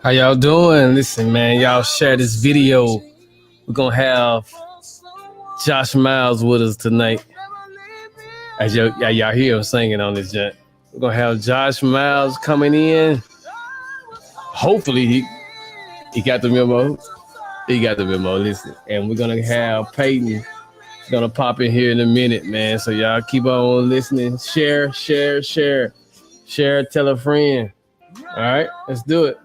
How y'all doing? Listen, man, y'all share this video. We're gonna have Josh Myles with us tonight. As y'all hear him singing on this joint. We're gonna have Josh Myles coming in. Hopefully he got the memo. He got the memo. Listen, and we're gonna have Peyton gonna pop in here in a minute, man. So y'all keep on listening. Share. Tell a friend. All right, let's do it.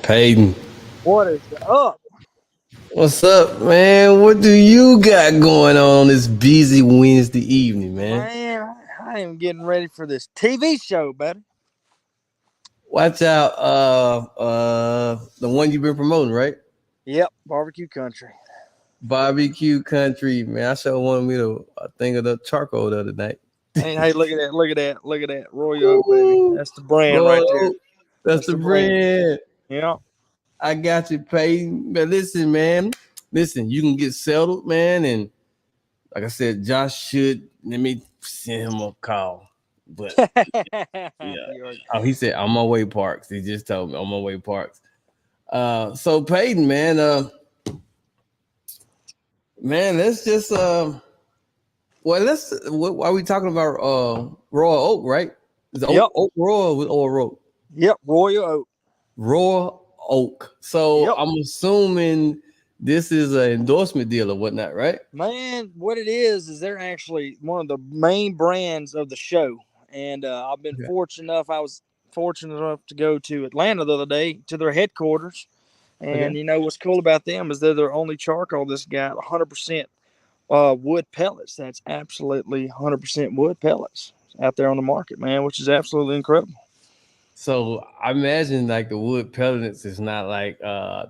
Peyton. What is up? What's up, man? What do you got going on this busy Wednesday evening, man? Man, I am getting ready for this TV show, buddy. Watch out, the one you've been promoting, right? Yep, barbecue country. Barbecue Country, man. I sure wanted me to think of the charcoal the other night. Hey, look at that. Royal Oak, baby. That's the brand right there. That's the brand. Yeah. I got you, Peyton. But listen, man. Listen, you can get settled, man. And like I said, Josh should let me send him a call. But yeah. Oh, he said on my way Parks. He just told me on my way Parks. So Peyton, man, let's just why are we talking about Royal Oak, right? Is it Oak Royal or Oak? Yep, Royal Oak. Royal Oak. So I'm assuming this is an endorsement deal or whatnot, right? Man, what it is they're actually one of the main brands of the show. And I've been fortunate enough. I was fortunate enough to go to Atlanta the other day to their headquarters. And you know what's cool about them is they're their only charcoal that's got 100% wood pellets. That's absolutely 100% wood pellets out there on the market, man, which is absolutely incredible. So I imagine like the wood pellets is not like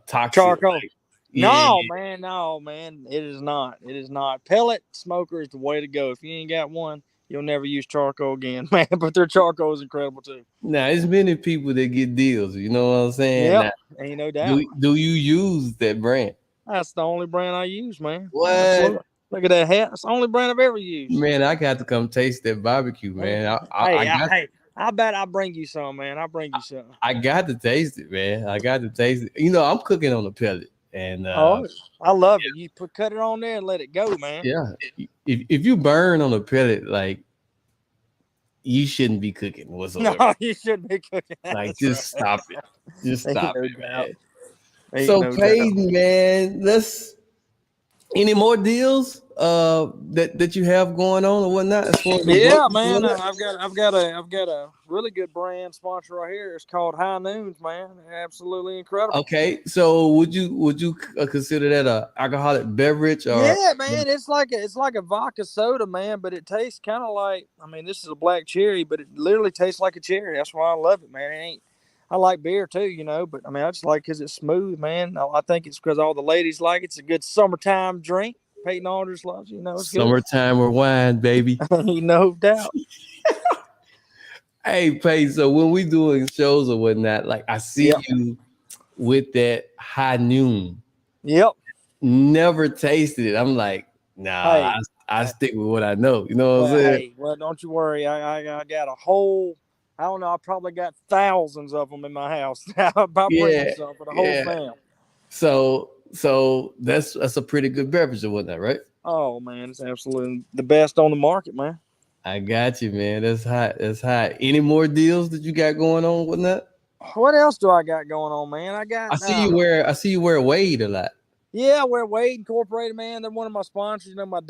toxic. Charcoal. Like, no, man, it is not. It is not. Pellet smoker is the way to go. If you ain't got one, you'll never use charcoal again, man. But their charcoal is incredible too. Now, there's many people that get deals. You know what I'm saying? Yeah, ain't no doubt. Do you use that brand? That's the only brand I use, man. What? Absolutely. Look at that hat. It's the only brand I've ever used. Man, I got to come taste that barbecue, man. I bet I'll bring you some, man. I'll bring you some. I got to taste it, man. I got to taste it. You know, I'm cooking on a pellet. And I love it. You cut it on there and let it go, man. Yeah. If you burn on a pellet, like you shouldn't be cooking whatsoever. No, you shouldn't be cooking. Like, just stop it. Just stop it, man. Ain't So no Peyton, man, let's Any more deals that you have going on or whatnot as far as the book? Yeah, man, I've got a really good brand sponsor right here. It's called High Noons, man. They're absolutely incredible. Okay, so would you consider that a alcoholic beverage or? Yeah, man, it's like a vodka soda, man, but it tastes kind of like. I mean, this is a black cherry, but it literally tastes like a cherry. That's why I love it, man. It ain't. I like beer too, but I mean, I just like because it's smooth, man. I think it's because all the ladies like it. It's a good summertime drink. Peyton Aldridge loves it. It's good. Summertime or wine, baby. No doubt. Hey, Paige, so when we doing shows or whatnot, like I see Yep. you with that high noon. Yep. Never tasted it. I'm like, nah, Hey. I stick with what I know. You know what I'm saying? Well, don't you worry. I got a whole. I don't know. I probably got thousands of them in my house. About bringing Yeah, some for the whole yeah. fam. So that's a pretty good beverage or whatnot, right? Oh man, it's absolutely the best on the market, man. I got you, man. That's hot. That's hot. Any more deals that you got going on, whatnot? What else do I got going on, man? I got I see you wear Wade a lot. yeah, we're Wade Incorporated, man. They're one of my sponsors. My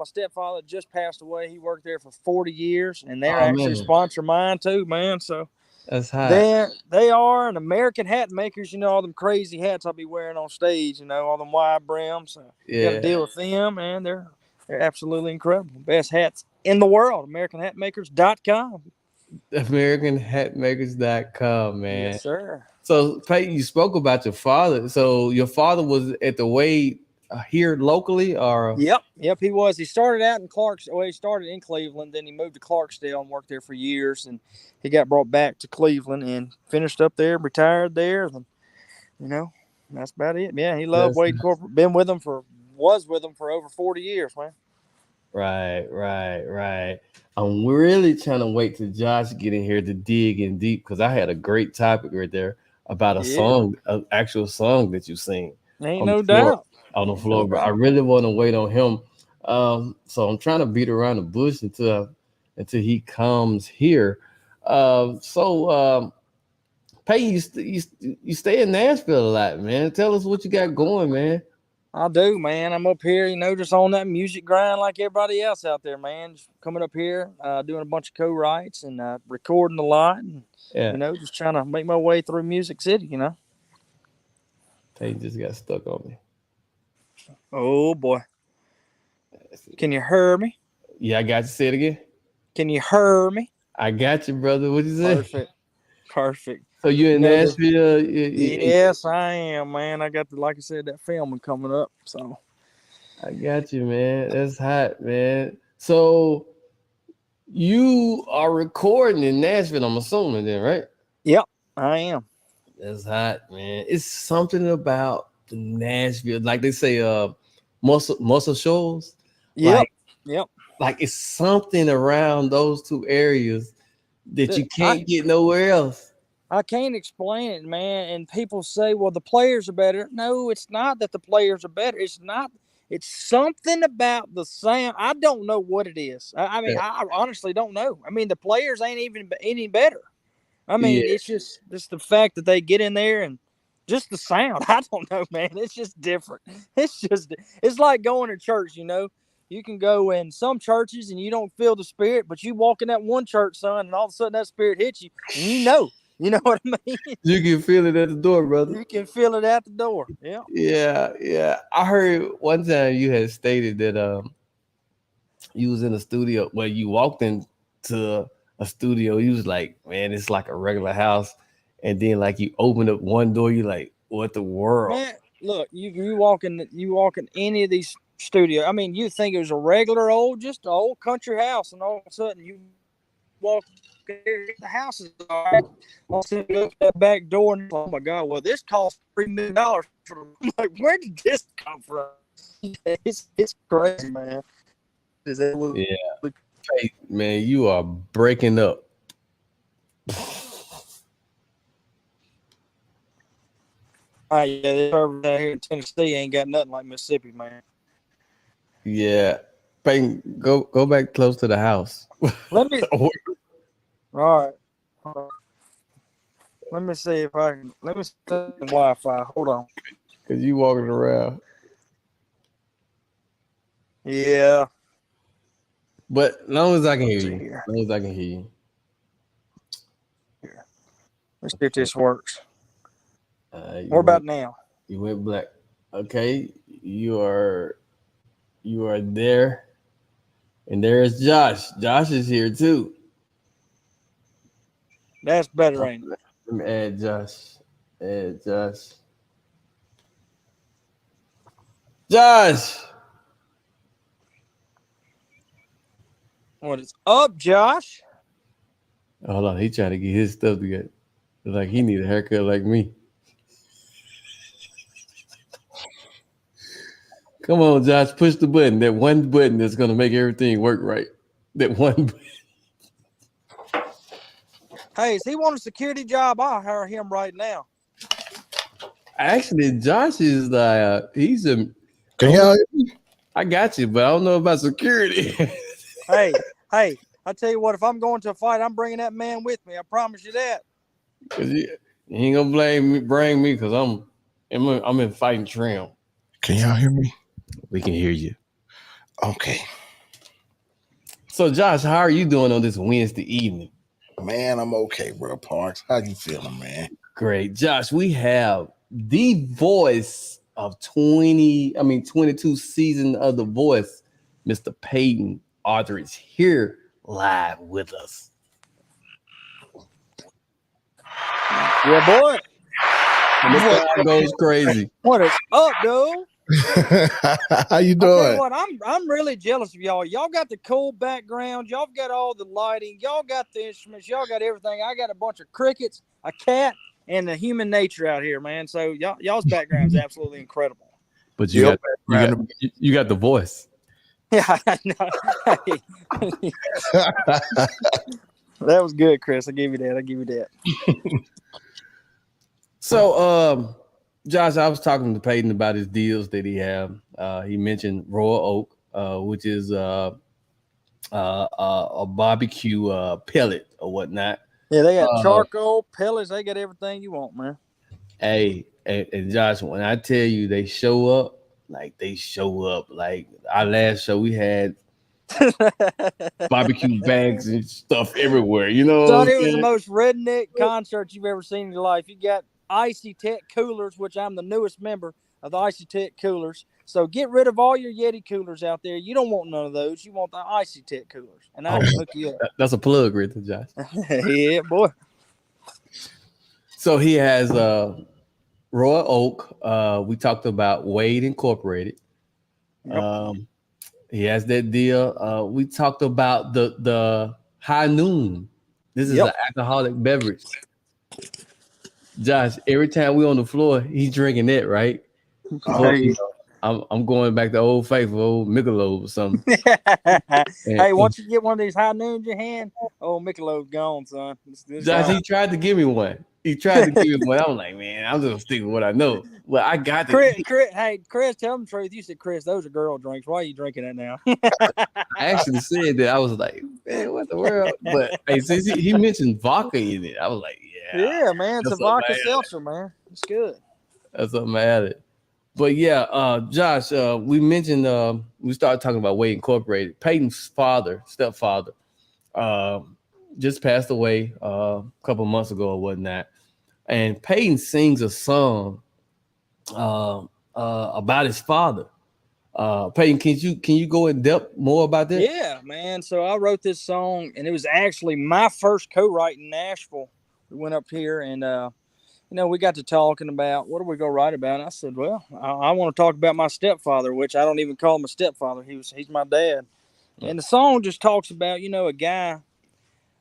stepfather just passed away. He worked there for 40 years, and they're Oh actually a man, sponsor of mine too, man. So that's hot. they are an American hat makers. All them crazy hats I'll be wearing on stage. All them wide brims. So got to Yeah. deal with them, man. They're absolutely incredible. Best hats in the world. AmericanHatmakers.com. AmericanHatmakers.com, man. Yes, sir. So Peyton, you spoke about your father. So your father was at the Wade here locally, or Yep. He was. He started out in Clarksdale. Well, he started in Cleveland, then he moved to Clarksdale and worked there for years, and he got brought back to Cleveland and finished up there, retired there. And, you know, that's about it. Yeah, he loved that's Wade Corporate. Was with them for over 40 years, man. right. I'm really trying to wait till Josh get in here to dig in deep because I had a great topic right there about a Yeah, song, an actual song that you sing ain't on the no floor, doubt. on the Ain't no floor. But I doubt. really want to wait on him. So I'm trying to beat around the bush until he comes here. So Peyton, you stay in Nashville a lot, man. Tell us what you got going, man. I do, man. I'm up here, just on that music grind like everybody else out there, man. Just coming up here, doing a bunch of co-writes and recording a lot, and Yeah, just trying to make my way through Music City. Peyton just got stuck on me. Oh boy, can you hear me? Yeah, I got you. Say it again. Can you hear me? I got you, brother. What you say? Perfect, perfect. So you You in know the Nashville? Yes, I am, man. I got like I said, that filming coming up. So I got you, man. That's hot, man. So you are recording in Nashville, I'm assuming, then, right? yep, I am. That's hot, man. It's something about the Nashville, like they say, muscle shoals. Yep, Like, yep. it's something around those two areas that The- you I can't get nowhere else. I can't explain it, man. And people say, well, the players are better. No, it's not that the players are better. It's not. It's something about the sound. I don't know what it is. I mean, Yeah, I honestly don't know. I mean, the players ain't even any better. I mean, yeah. it's just the fact that they get in there and just the sound. I don't know, man. It's just different. It's like going to church. You can go in some churches and you don't feel the spirit, but you walk in that one church, son, and all of a sudden that spirit hits you, and you know what I mean. You can feel it at the door, brother. You can feel it at the door. Yeah. Yeah. I heard one time you had stated that you was in a studio where you walked into a studio, you was like, man, it's like a regular house. And then like you open up one door, you like, what the world? Man, look, you walk in any of these studios. I mean, you think it was a regular just an old country house, and all of a sudden you walk there, the house is all right. All of a sudden you look at that back door and oh my god, well this cost $3 million. I'm like, where did this come from? It's crazy, man. Is that Yeah. Hey, man, you are breaking up. yeah, this service out here in Tennessee ain't got nothing like Mississippi, man. Yeah. Peyton, go back close to the house. Let me Because all right. Hold on. Let me see if I can. Let me see Wi-Fi. Hold on. you walking around. Yeah. But as long as I can hear Let's see you. here. As long as I can hear you. Here. Let's see if this works. You What about went, now? you went black. Okay. You are there. And there's Josh. Josh is here too. That's better, ain't it? Let me add Josh. Add Josh. Josh. What is up, Josh? Hold on. He trying to get his stuff together. Like he need a haircut like me. Come on, Josh. Push the button. That one button that's gonna make everything work right. That one. Hey, is he want a security job? I'll hire him right now. Actually, Josh is he's a. Can y'all hear me? I got you, but I don't know about security. Hey, I tell you what, if I'm going to a fight, I'm bringing that man with me. I promise you that. Cause you ain't gonna bring me, cause I'm in fighting trim. Can y'all hear me? We can hear you. Okay. So, Josh, how are you doing on this Wednesday evening? Man, I'm okay, bro. Parks. How you feeling, man? Great, Josh. We have the voice of 22 season of The Voice, Mr. Peyton Aldridge, here live with us. Yeah, boy. And the crowd goes crazy. What is up, dude? How you I tell doing? you what, I'm really jealous of y'all. Y'all got the cool background. Y'all got all the lighting. Y'all got the instruments. Y'all got everything. I got a bunch of crickets, a cat, and the human nature out here, man. So y'all's background is absolutely incredible. But you got the voice. Yeah, I know. That was good, Chris. I give you that. So, Josh, I was talking to Peyton about his deals that he have. He mentioned Royal Oak, which is a barbecue pellet or whatnot. Yeah, they got charcoal, pellets. They got everything you want, man. Hey, and Josh, when I tell you they show up, they show up. Like our last show, we had barbecue bags and stuff everywhere. You know, Son, it was the most redneck concert you've ever seen in your life. You got Icy Tech coolers, which I'm the newest member of the Icy Tech coolers. So get rid of all your Yeti coolers out there. You don't want none of those. You want the Icy Tech coolers, and I can hook you up. That's a plug, right there, Josh. Yeah, boy. So he has Royal Oak. We talked about Wade Incorporated. Yep. He has that deal. We talked about the High Noon. This is an alcoholic beverage. Josh, every time we on the floor, he's drinking that, right? Hey. I'm going back to Old Faithful, old Michelob or something. Hey, once you get one of these High Noons in your hand, Michelob's gone, son. Josh, he tried to give me one. I'm like, man, I'm just sticking with what I know. Well, I got it. Chris, tell him the truth. You said, Chris, those are girl drinks. Why are you drinking that now? I actually said that. I was like, man, what the world? But hey, since he mentioned vodka in it, I was like, yeah, man, it's a vodka seltzer, man. It's good. That's something I added. But yeah, Josh, we mentioned we started talking about Wade Incorporated. Peyton's stepfather, just passed away a couple months ago or whatnot. And Peyton sings a song about his father. Peyton, can you go in depth more about that? Yeah, man. So I wrote this song, and it was actually my first co-write in Nashville. We went up here, and we got to talking about what are we gonna write about. And I said, well, I want to talk about my stepfather, which I don't even call him a stepfather. He's my dad. And the song just talks about a guy.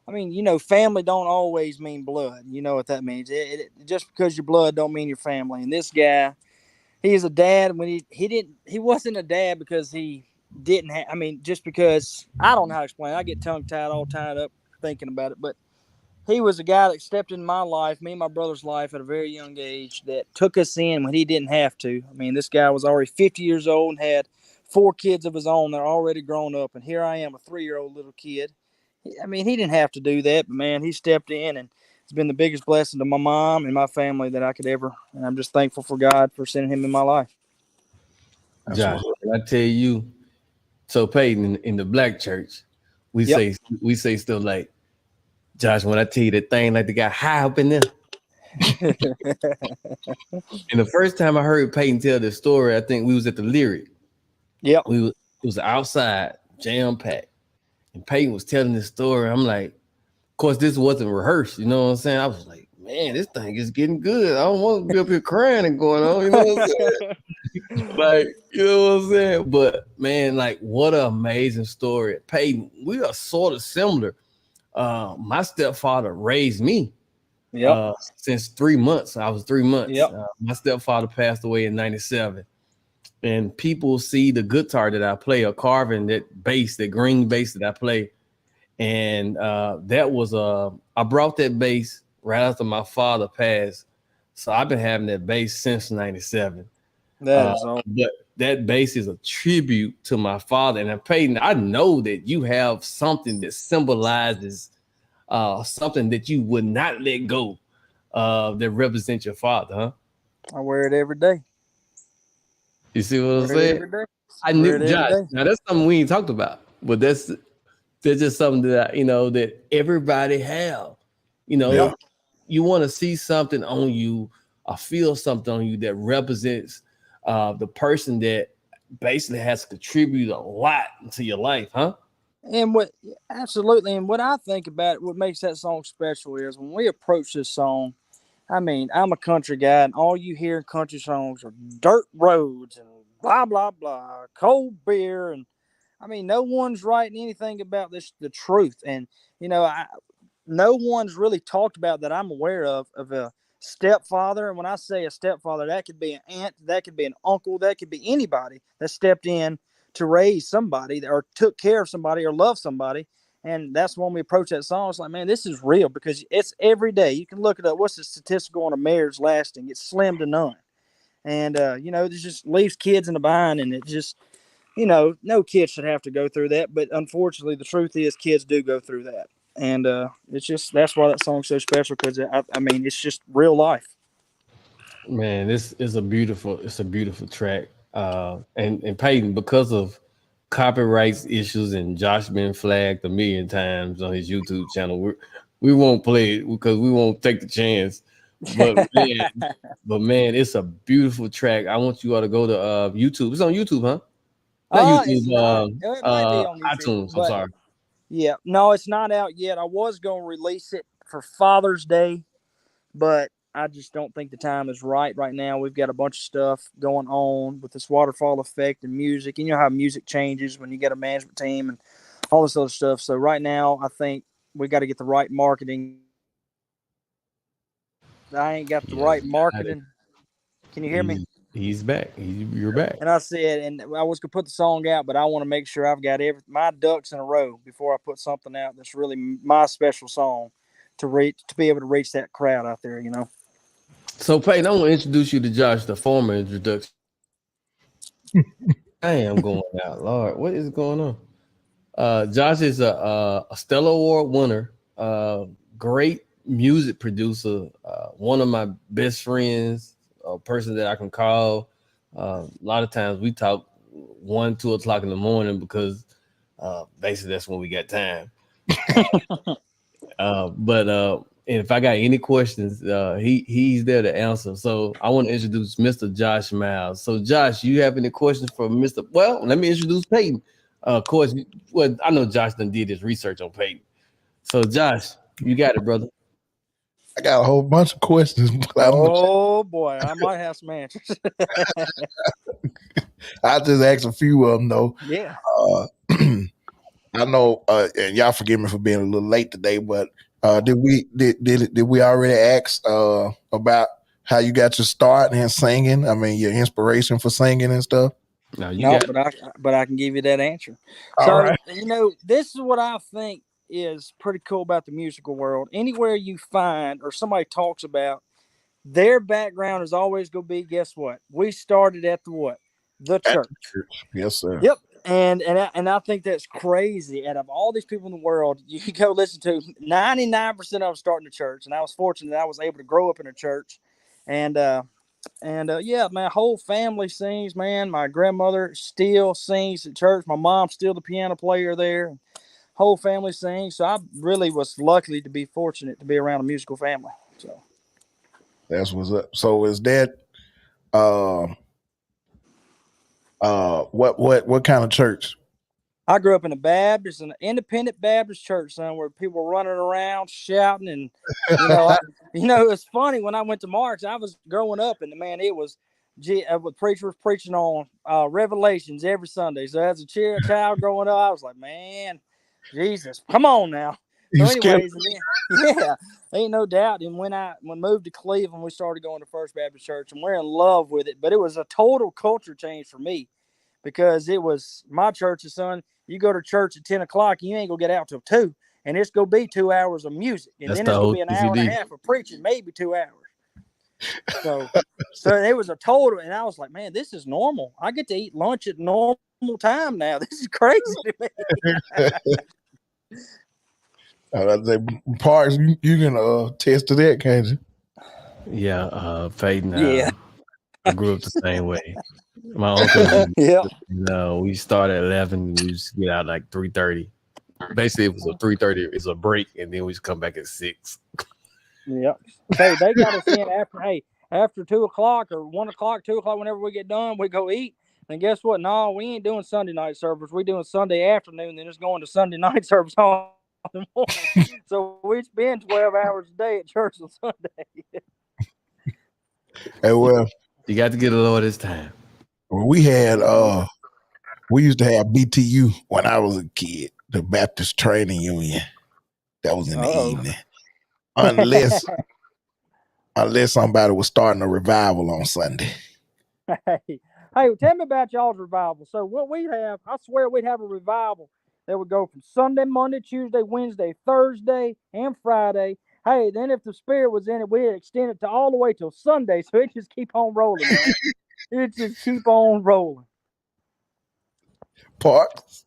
I mean, family don't always mean blood. You know what that means. Just because you're blood don't mean you're family. And this guy, he's a dad when he wasn't a dad because he didn't have. I mean, just because I don't know how to explain it. I get tongue tied, all tied up thinking about it. But he was a guy that stepped in my life, me and my brother's life at a very young age that took us in when he didn't have to. I mean, this guy was already 50 years old and had 4 kids of his own that are already grown up. And here I am, a 3-year-old little kid. I mean, he didn't have to do that, but man, he stepped in, and it's been the biggest blessing to my mom and my family that I could ever. And I'm just thankful for God for sending him in my life. Josh, I tell you, So Peyton, in the black church, we Yep. say we say stuff like, Josh, when I tell you that thing like the guy high up in there. And the first time I heard Peyton tell this story, I think we was at the Lyric. Yep. It was outside, jam packed, and Peyton was telling this story. I'm like, of course, this wasn't rehearsed. You know what I'm saying? I was like, man, this thing is getting good. I don't want to be up here crying and going on. You know what I'm saying? Like, you know what I'm saying? But man, like, what an amazing story. Peyton, we are sort of similar. My stepfather raised me Yep. since 3 months. I was 3 months. Yep. My stepfather passed away in '97. And people see the guitar that I play, or carving that bass, that green bass that I play. And that was I brought that bass right after my father passed. So I've been having that bass since '97. That is all. But that bass is a tribute to my father. And Peyton, I know that you have something that symbolizes something that you would not let go that represents your father, huh? I wear it every day. You see what I'm Wear it saying? every day. I Wear knew, it every Josh. day. Now that's something we ain't talked about, but that's just something that that everybody have. You Yeah. know, you want to see something on you, or feel something on you that represents the person that basically has contributed a lot to your life, huh? And what absolutely, and what I think about it, what makes that song special is when we approach this song. I mean, I'm a country guy, and all you hear in country songs are dirt roads and blah blah blah, cold beer, and I mean, no one's writing anything about this the truth, and no one's really talked about that I'm aware of a stepfather. And when I say a stepfather, that could be an aunt, that could be an uncle, that could be anybody that stepped in to raise somebody or took care of somebody or loved somebody. And that's when we approach that song. It's like, man, this is real because it's every day. You can look it up. What's the statistical on a marriage lasting? It's slim to none. And, it just leaves kids in the bind. And it just, no kid should have to go through that. But unfortunately, the truth is kids do go through that. And it's just, that's why that song's so special because, I mean, it's just real life. Man, this is it's a beautiful track. And Peyton, because of copyrights issues and Josh been flagged a million times on his YouTube channel, we won't play it because we won't take the chance. But man, it's a beautiful track. I want you all to go to YouTube. It's on YouTube, huh? Not It's YouTube, not. It might be on YouTube, iTunes. I'm but sorry. yeah, no, it's not out yet. I was going to release it for Father's Day, but I just don't think the time is right now. We've got a bunch of stuff going on with this waterfall effect and music. And you know how music changes when you get a management team and all this other stuff. So right now, I think we got to get the right marketing. I ain't got the Yes, right got it. marketing. Can you hear me? He's back. You're back. And I said, and I was gonna put the song out, but I want to make sure I've got my ducks in a row before I put something out that's really my special song to be able to reach that crowd out there. So Peyton, I want to introduce you to Josh, the former introduction. I am going out, Lord. What is going on? Josh is a Stellar Award winner, great music producer, one of my best friends, a person that I can call. A lot of times we talk 1, 2 o'clock in the morning because basically that's when we got time. But and if I got any questions, he's there to answer. So I want to introduce Mr. Josh Myles. So Josh, you have any questions for Mr. Well, let me introduce Peyton. Of course, well, I know Josh done did his research on Peyton. So Josh, you got it, brother. I got a whole bunch of questions, but Oh boy, I might have some answers. I just asked a few of them though. Yeah. Uh, I know, and y'all forgive me for being a little late today, but did we already ask about how you got your start in singing? I mean, your inspiration for singing and stuff. Now you No, got it. but I can give you that answer. All So right. this is what I think is pretty cool about the musical world. Anywhere you find or somebody talks about their background is always going to be. Guess what? We started at the what? The At the church. church. Yes, sir. Yep. And I think that's crazy. Out of all these people in the world, you can go listen to 99% of them starting the church. And I was fortunate that I was able to grow up in a church, and And yeah, my whole family sings, man. My grandmother still sings at church. My mom's still the piano player there. Whole family sings. So I really was lucky to be fortunate to be around a musical family. So That's what's up. So is that what kind of church? I grew up in an independent Baptist church, son, where people were running around shouting, and it's funny when I went to Mark's. I was growing up, and man, it was, the preacher was preaching on Revelations every Sunday. So as a child growing up, I was like, man, Jesus, come on now. So, You scared? anyways, yeah, ain't no doubt. And when we moved to Cleveland, we started going to First Baptist Church, and we're in love with it. But it was a total culture change for me, because it was my church's son. You go to church at 10 o'clock, you ain't gonna get out till 2, and it's gonna be 2 hours of music, and That's then the it's gonna old be an hour and a half of preaching, maybe 2 hours. So it was a total, and I was like, man, this is normal. I get to eat lunch at normal time now. This is crazy to me. I'd say, Parks, you can attest to that, can't you? Yeah, Peyton. Yeah. I grew up the same way. My uncle, Yeah. we started at 11. We used to get out like 3:30. Basically, it was a 3:30. It's a break, and then we just come back at 6. Yeah. Hey, they got us in after 2 o'clock or 1 o'clock, 2 o'clock. Whenever we get done, we go eat. And guess what? No, we ain't doing Sunday night service. We doing Sunday afternoon. Then it's going to Sunday night service all the morning. So we spend 12 hours a day at church on Sunday. Hey, well, You got to get a Lord this time. we used to have BTU when I was a kid, the Baptist Training Union. That was in the evening. Unless somebody was starting a revival on Sunday. Hey, tell me about y'all's revival. So what we'd have, I swear we'd have a revival that would go from Sunday, Monday, Tuesday, Wednesday, Thursday, and Friday. Hey, then if the Spirit was in it, we'd extend it to all the way till Sunday. So it just keep on rolling, man. It just keep on rolling. Parks.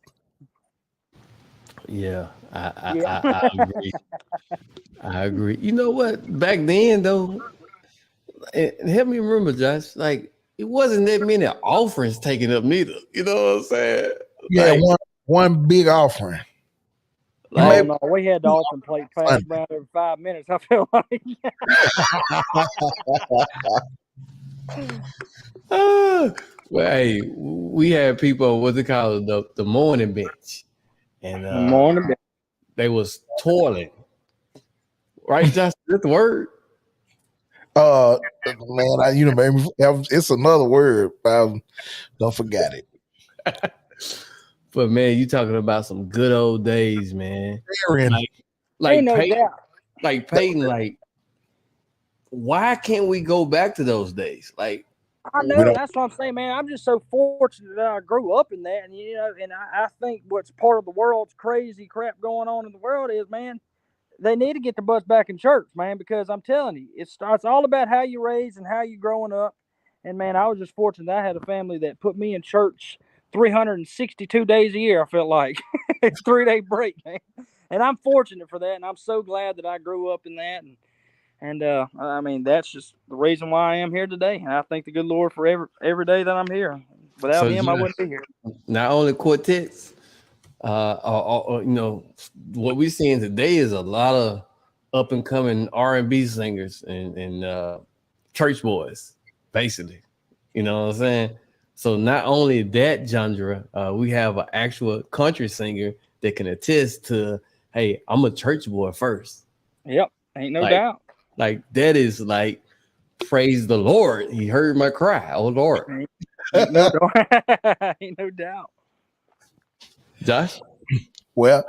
Yeah, I agree. I agree. You know what? Back then, though, and help me remember, Josh. Like, it wasn't that many offerings taken up, neither. You know what I'm saying? Yeah, like, one big offering. Like, no, we had the offering plate passed around every 5 minutes. I feel like. Well, hey, we had people, what's it called, the morning bench, and they was toiling. Right, Josh? That's the word. Man, it's another word. Don't forget it. But man, you talking about some good old days, man. Like Peyton, like, why can't we go back to those days? Like, I know, that's what I'm saying, man. I'm just so fortunate that I grew up in that, and I think what's part of the world's crazy crap going on in the world is, man, they need to get the butts back in church, man, because I'm telling you, it's all about how you raise and how you growing up. And man, I was just fortunate that I had a family that put me in church 362 days a year. I felt like 3-day break, man. And I'm fortunate for that, and I'm so glad that I grew up in that. And I mean, that's just the reason why I am here today. And I thank the good Lord for every day that I'm here. Without him, I wouldn't be here. Not only quartets, what we're seeing today is a lot of up and coming R&B singers and church boys, basically. You know what I'm saying? So not only that genre, we have an actual country singer that can attest to, hey, I'm a church boy first. Yep, ain't no doubt. Like, that is like, praise the Lord. He heard my cry. Oh, Lord. Ain't no doubt. Josh? Well,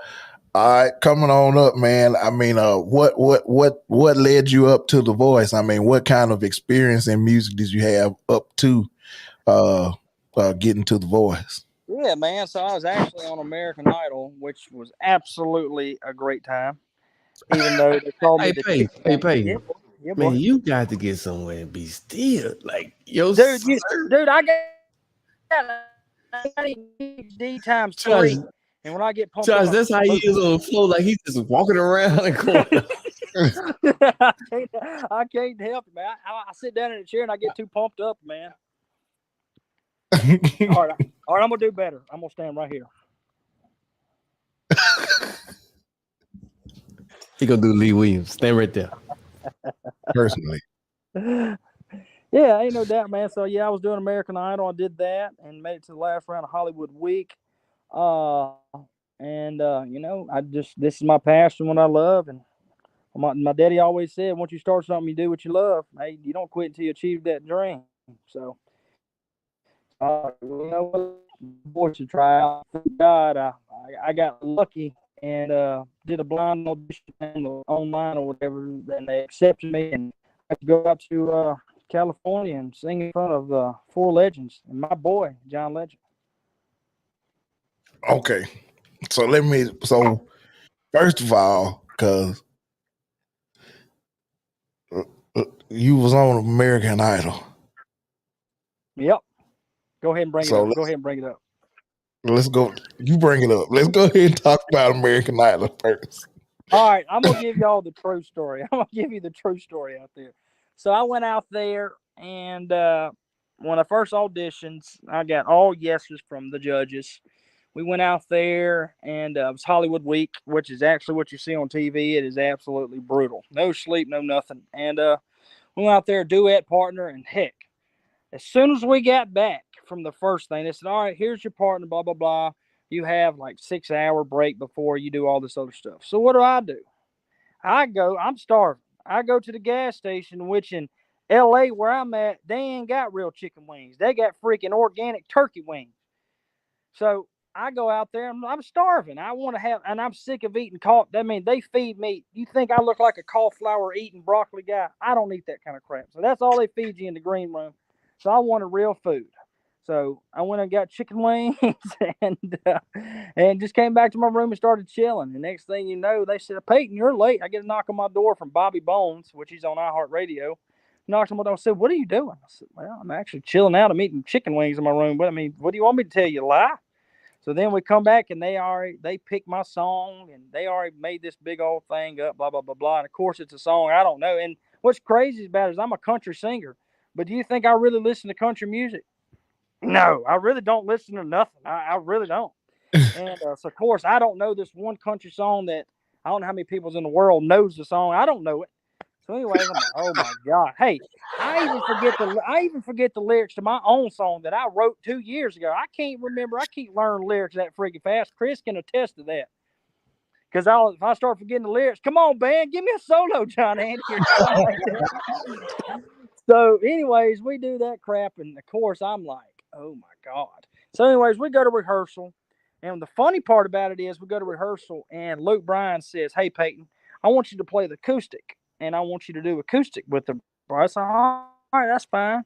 all right, coming on up, man. I mean, what led you up to The Voice? I mean, what kind of experience in music did you have up to getting to The Voice? Yeah, man. So I was actually on American Idol, which was absolutely a great time. Even though they called me Hey, Peyton. Yeah, man, you got to get somewhere and be still. Like, yo, dude, I got ADHD times 3. And when I get pumped, Josh, that's how he is on the floor. Like, he's just walking around and going. I can't help it, man. I sit down in the chair and I get too pumped up, man. All right, I'm gonna do better. I'm gonna stand right here. He gonna do Lee Williams. Stand right there. Personally. Yeah, ain't no doubt, man. So yeah, I was doing American Idol. I did that and made it to the last round of Hollywood Week. You know, this is my passion, what I love, and my daddy always said, once you start something, you do what you love. Hey, you don't quit until you achieve that dream. So, you know, boys to try out. Thank God, I got lucky and did a blind audition online or whatever, and they accepted me, and I could go out to California and sing in front of 4 legends and my boy John Legend. Okay, so first of all, because you was on American Idol. Yep. Go ahead and bring it up. Go ahead and bring it up. Let's go. You bring it up. Let's go ahead and talk about American Idol first. All right, I'm gonna give y'all the true story. I'm gonna give you the true story out there. So I went out there, and when I first auditioned, I got all yeses from the judges. We went out there, and it was Hollywood Week, which is actually what you see on TV. It is absolutely brutal. No sleep, no nothing. And we went out there, duet partner, and heck, as soon as we got back from the first thing, they said, all right, here's your partner, blah, blah, blah. You have like 6-hour break before you do all this other stuff. So what do? I'm starving. I go to the gas station, which in LA where I'm at, they ain't got real chicken wings. They got freaking organic turkey wings. So I go out there and I'm starving. I want to have, and I'm sick of eating I mean, they feed me. You think I look like a cauliflower eating broccoli guy? I don't eat that kind of crap. So that's all they feed you in the green room. So I wanted real food. So I went and got chicken wings and just came back to my room and started chilling. The next thing you know, they said, Peyton, you're late. I get a knock on my door from Bobby Bones, which he's on iHeartRadio. Knocked on my door and said, what are you doing? I said, well, I'm actually chilling out. I'm eating chicken wings in my room. But I mean, what do you want me to tell you? Lie? So then we come back and they picked my song and they already made this big old thing up, blah, blah, blah, blah. And of course it's a song I don't know. And what's crazy about it is I'm a country singer, but do you think I really listen to country music? No, I really don't listen to nothing. I really don't. And so of course I don't know this one country song that I don't know how many people in the world knows the song. I don't know it. So anyways, I'm like, oh my God. Hey, I even forget the lyrics to my own song that I wrote 2 years ago. I can't remember. I keep learning lyrics that freaking fast. Chris can attest to that. Because if I start forgetting the lyrics, come on, band, give me a solo, John Andy, or something like that. So anyways, we do that crap, and of course I'm like, oh my God. So anyways, we go to rehearsal, and the funny part about it is we go to rehearsal, and Luke Bryan says, hey, Peyton, I want you to play the acoustic. And I want you to do acoustic with the I said, all right, that's fine.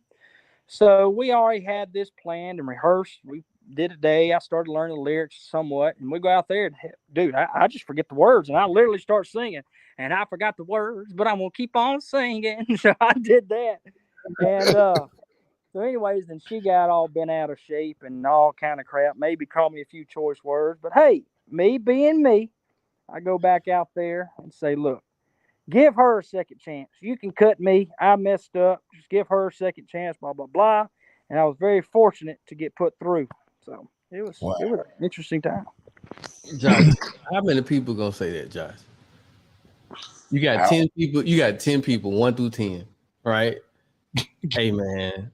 So we already had this planned and rehearsed. We did a day. I started learning the lyrics somewhat. And we go out there and, dude, I just forget the words. And I literally start singing. And I forgot the words, but I'm going to keep on singing. So I did that. And so anyways, then she got all bent out of shape and all kind of crap. Maybe called me a few choice words. But, hey, me being me, I go back out there and say, look, give her a second chance. You can cut me. I messed up. Just give her a second chance, blah, blah, blah. And I was very fortunate to get put through. So it was an interesting time. Josh, how many people gonna say that, Josh? You got 10 people. You got 10 people, 1 through 10, right? Hey, man,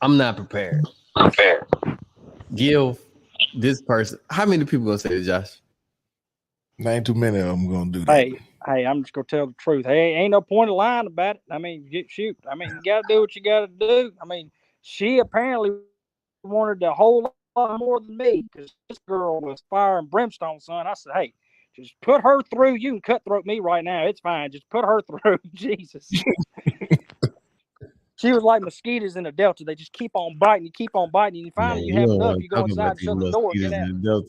I'm not prepared. Give this person. How many people gonna say that, Josh? Ain't too many of them gonna do that. Hey, I'm just gonna tell the truth. Hey, ain't no point of lying about it. I mean, shoot. I mean, you gotta do what you gotta do. I mean, she apparently wanted a whole lot more than me because this girl was fire and brimstone, son. I said, hey, just put her through. You can cutthroat me right now. It's fine. Just put her through. Jesus. She was like mosquitoes in the Delta. They just keep on biting. You keep on biting. And finally, you have enough. You go inside, shut the door, get out.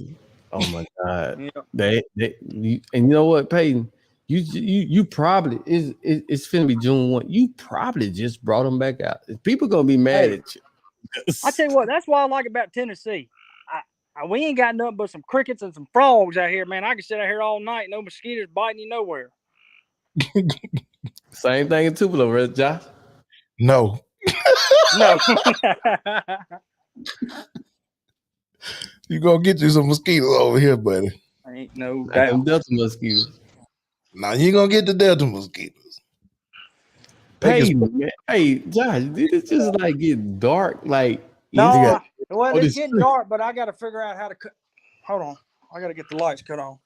Oh my God! Yeah. And you know what, Peyton? You probably it's finna be June 1. You probably just brought them back out. People gonna be mad at you. I tell you what, that's what I like about Tennessee. We ain't got nothing but some crickets and some frogs out here, man. I can sit out here all night, no mosquitoes biting you nowhere. Same thing in Tupelo, right, Josh? No. No. You gonna get you some mosquitoes over here, buddy. Ain't no Like doubt. them Delta mosquitoes. Now you ain't gonna get the Delta mosquitoes. Hey, man. Hey, Josh, did it just like get dark? Like, No, well, this it's getting dark, but I got to figure out how to cut. Hold on. I got to get the lights cut on.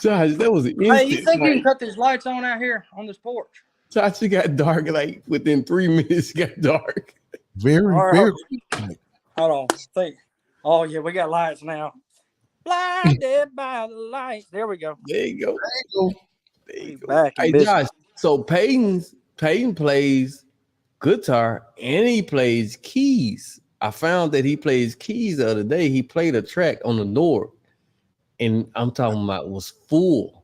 Josh, that was instant. Hey, you think you can cut these lights on out here on this porch? Josh, it got dark like within 3 minutes. It got dark. Very, All right, very. Hold on. Think. Oh yeah, we got lights now. Blinded by the light. There we go. There you go. There you go. Back in Hey, business. Josh. So Peyton plays guitar and he plays keys. I found that he plays keys the other day. He played a track on the Nord, and I'm talking about was full.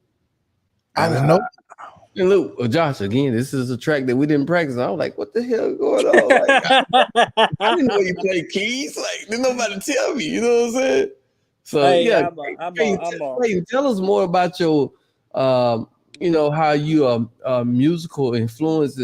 I didn't know. And look, Josh, again, this is a track that we didn't practice. I was like, what the hell going on? Like, I didn't know you play keys. Like, didn't nobody tell me. You know what I'm saying? So Hey, yeah, I'm tell us more about your, you know, how you musical influence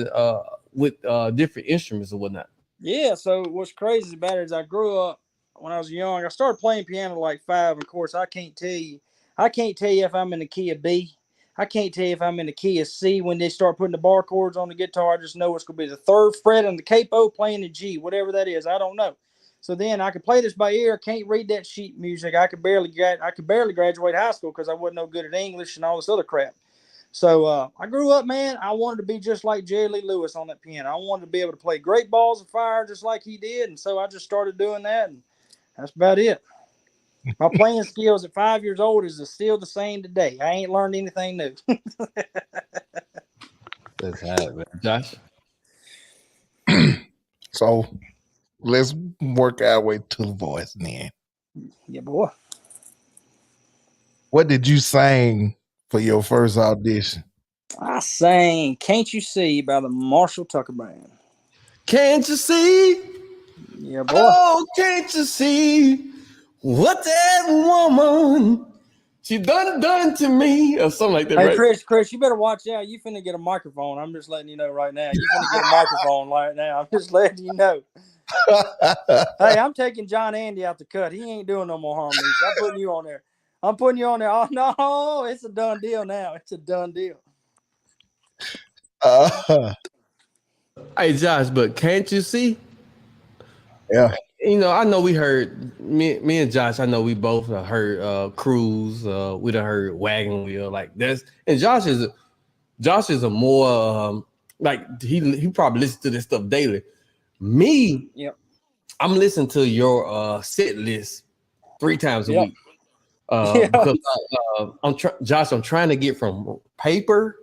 with different instruments and whatnot. Yeah, so what's crazy about it is I grew up when I was young. I started playing piano like 5. Of course, I can't tell you if I'm in the key of B. I can't tell you if I'm in the key of C. When they start putting the bar chords on the guitar, I just know it's going to be the 3rd fret on the capo playing the G, whatever that is. I don't know. So then I could play this by ear. Can't read that sheet music. I could barely graduate high school because I wasn't no good at English and all this other crap. So I grew up, man. I wanted to be just like Jerry Lee Lewis on that piano. I wanted to be able to play Great Balls of Fire just like he did. And so I just started doing that, and that's about it. My playing skills at 5 years old is still the same today. I ain't learned anything new. That's hot, man. Josh? So let's work our way to the voice then. Yeah, boy. What did you sing for your first audition? I sang Can't You See by the Marshall Tucker Band. Can't you see? Yeah, boy. Oh, can't you see what that woman she done to me or something like that, Hey, right? Chris, you better watch out. You finna get a microphone. I'm just letting you know right now. You finna get a microphone right now. I'm just letting you know. Hey, I'm taking John Andy out the cut. He ain't doing no more harmonies. I'm putting you on there. Oh, no, it's a done deal now. It's a done deal. Hey, Josh, but can't you see? Yeah. You know, I know we heard me and Josh. I know we both heard Cruise. We done heard Wagon Wheel. Like that's and Josh is a more like he probably listens to this stuff daily. Me, Yep. I'm listening to your set list 3 times a Yep. week because Josh. I'm trying to get from paper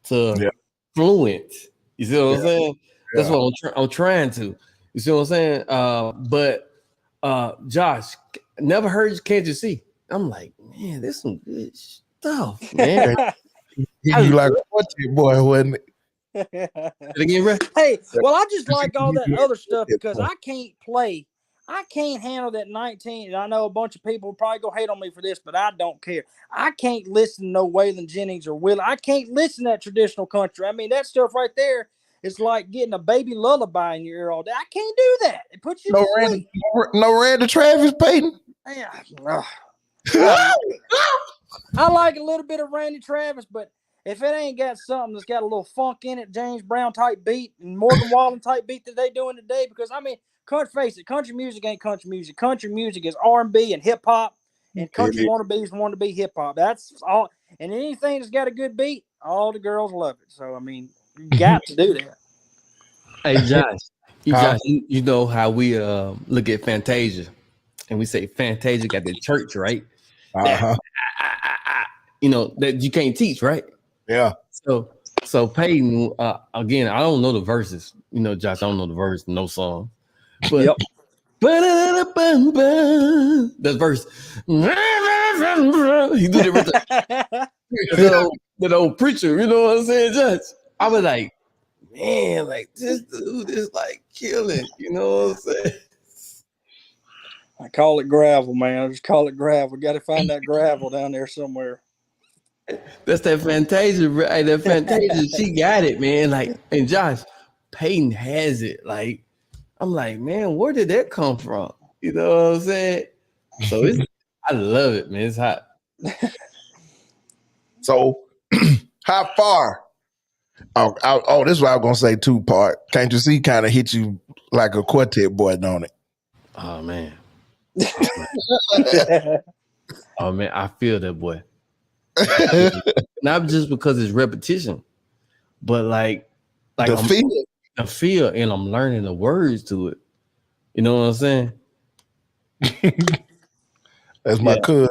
to fluent. You see what I'm saying? That's what I'm trying to. You see what I'm saying? But Josh, never heard Can't You See? I'm like, man, this some good stuff, man. You like what boy, wasn't it? Hey, well, I just like all that other stuff because I can't play. I can't handle that 19. I know a bunch of people probably go hate on me for this, but I don't care. I can't listen to no Waylon Jennings or Will. I can't listen to that traditional country. I mean, that stuff right there is like getting a baby lullaby in your ear all day. I can't do that. It puts you to sleep. No Randy Travis, Peyton. Yeah. I like a little bit of Randy Travis, but if it ain't got something that's got a little funk in it, James Brown type beat and Morgan Wallen type beat that they doing today, because I mean, face it, country music ain't country music. Country music is R&B and hip hop, and country wannabes want to be hip hop. That's all. And anything that's got a good beat, all the girls love it. So I mean, you got to do that. Hey Josh, you know how we look at Fantasia, and we say Fantasia got the church, right? You know that you can't teach, right? Yeah. So Peyton, again, I don't know the verses. You know, Josh, I don't know the verse, no song. But that verse, he did it with that old preacher. You know what I'm saying, Josh? I was like, man, like this dude is like killing. You know what I'm saying? I call it gravel, man. I just call it gravel. Got to find that gravel down there somewhere. That's that Fantasia, right? That Fantasia, she got it, man. Like, and Josh, Peyton has it. Like, I'm like, man, where did that come from? You know what I'm saying? So I love it, man. It's hot. So, how far? This is what I was gonna say. 2-part. Can't you see? Kind of hit you like a quartet boy, don't it? Oh man. Oh man, I feel that boy. Not just because it's repetition, but like the I'm feel. the feel, and I'm learning the words to it. You know what I'm saying? That's my cousin.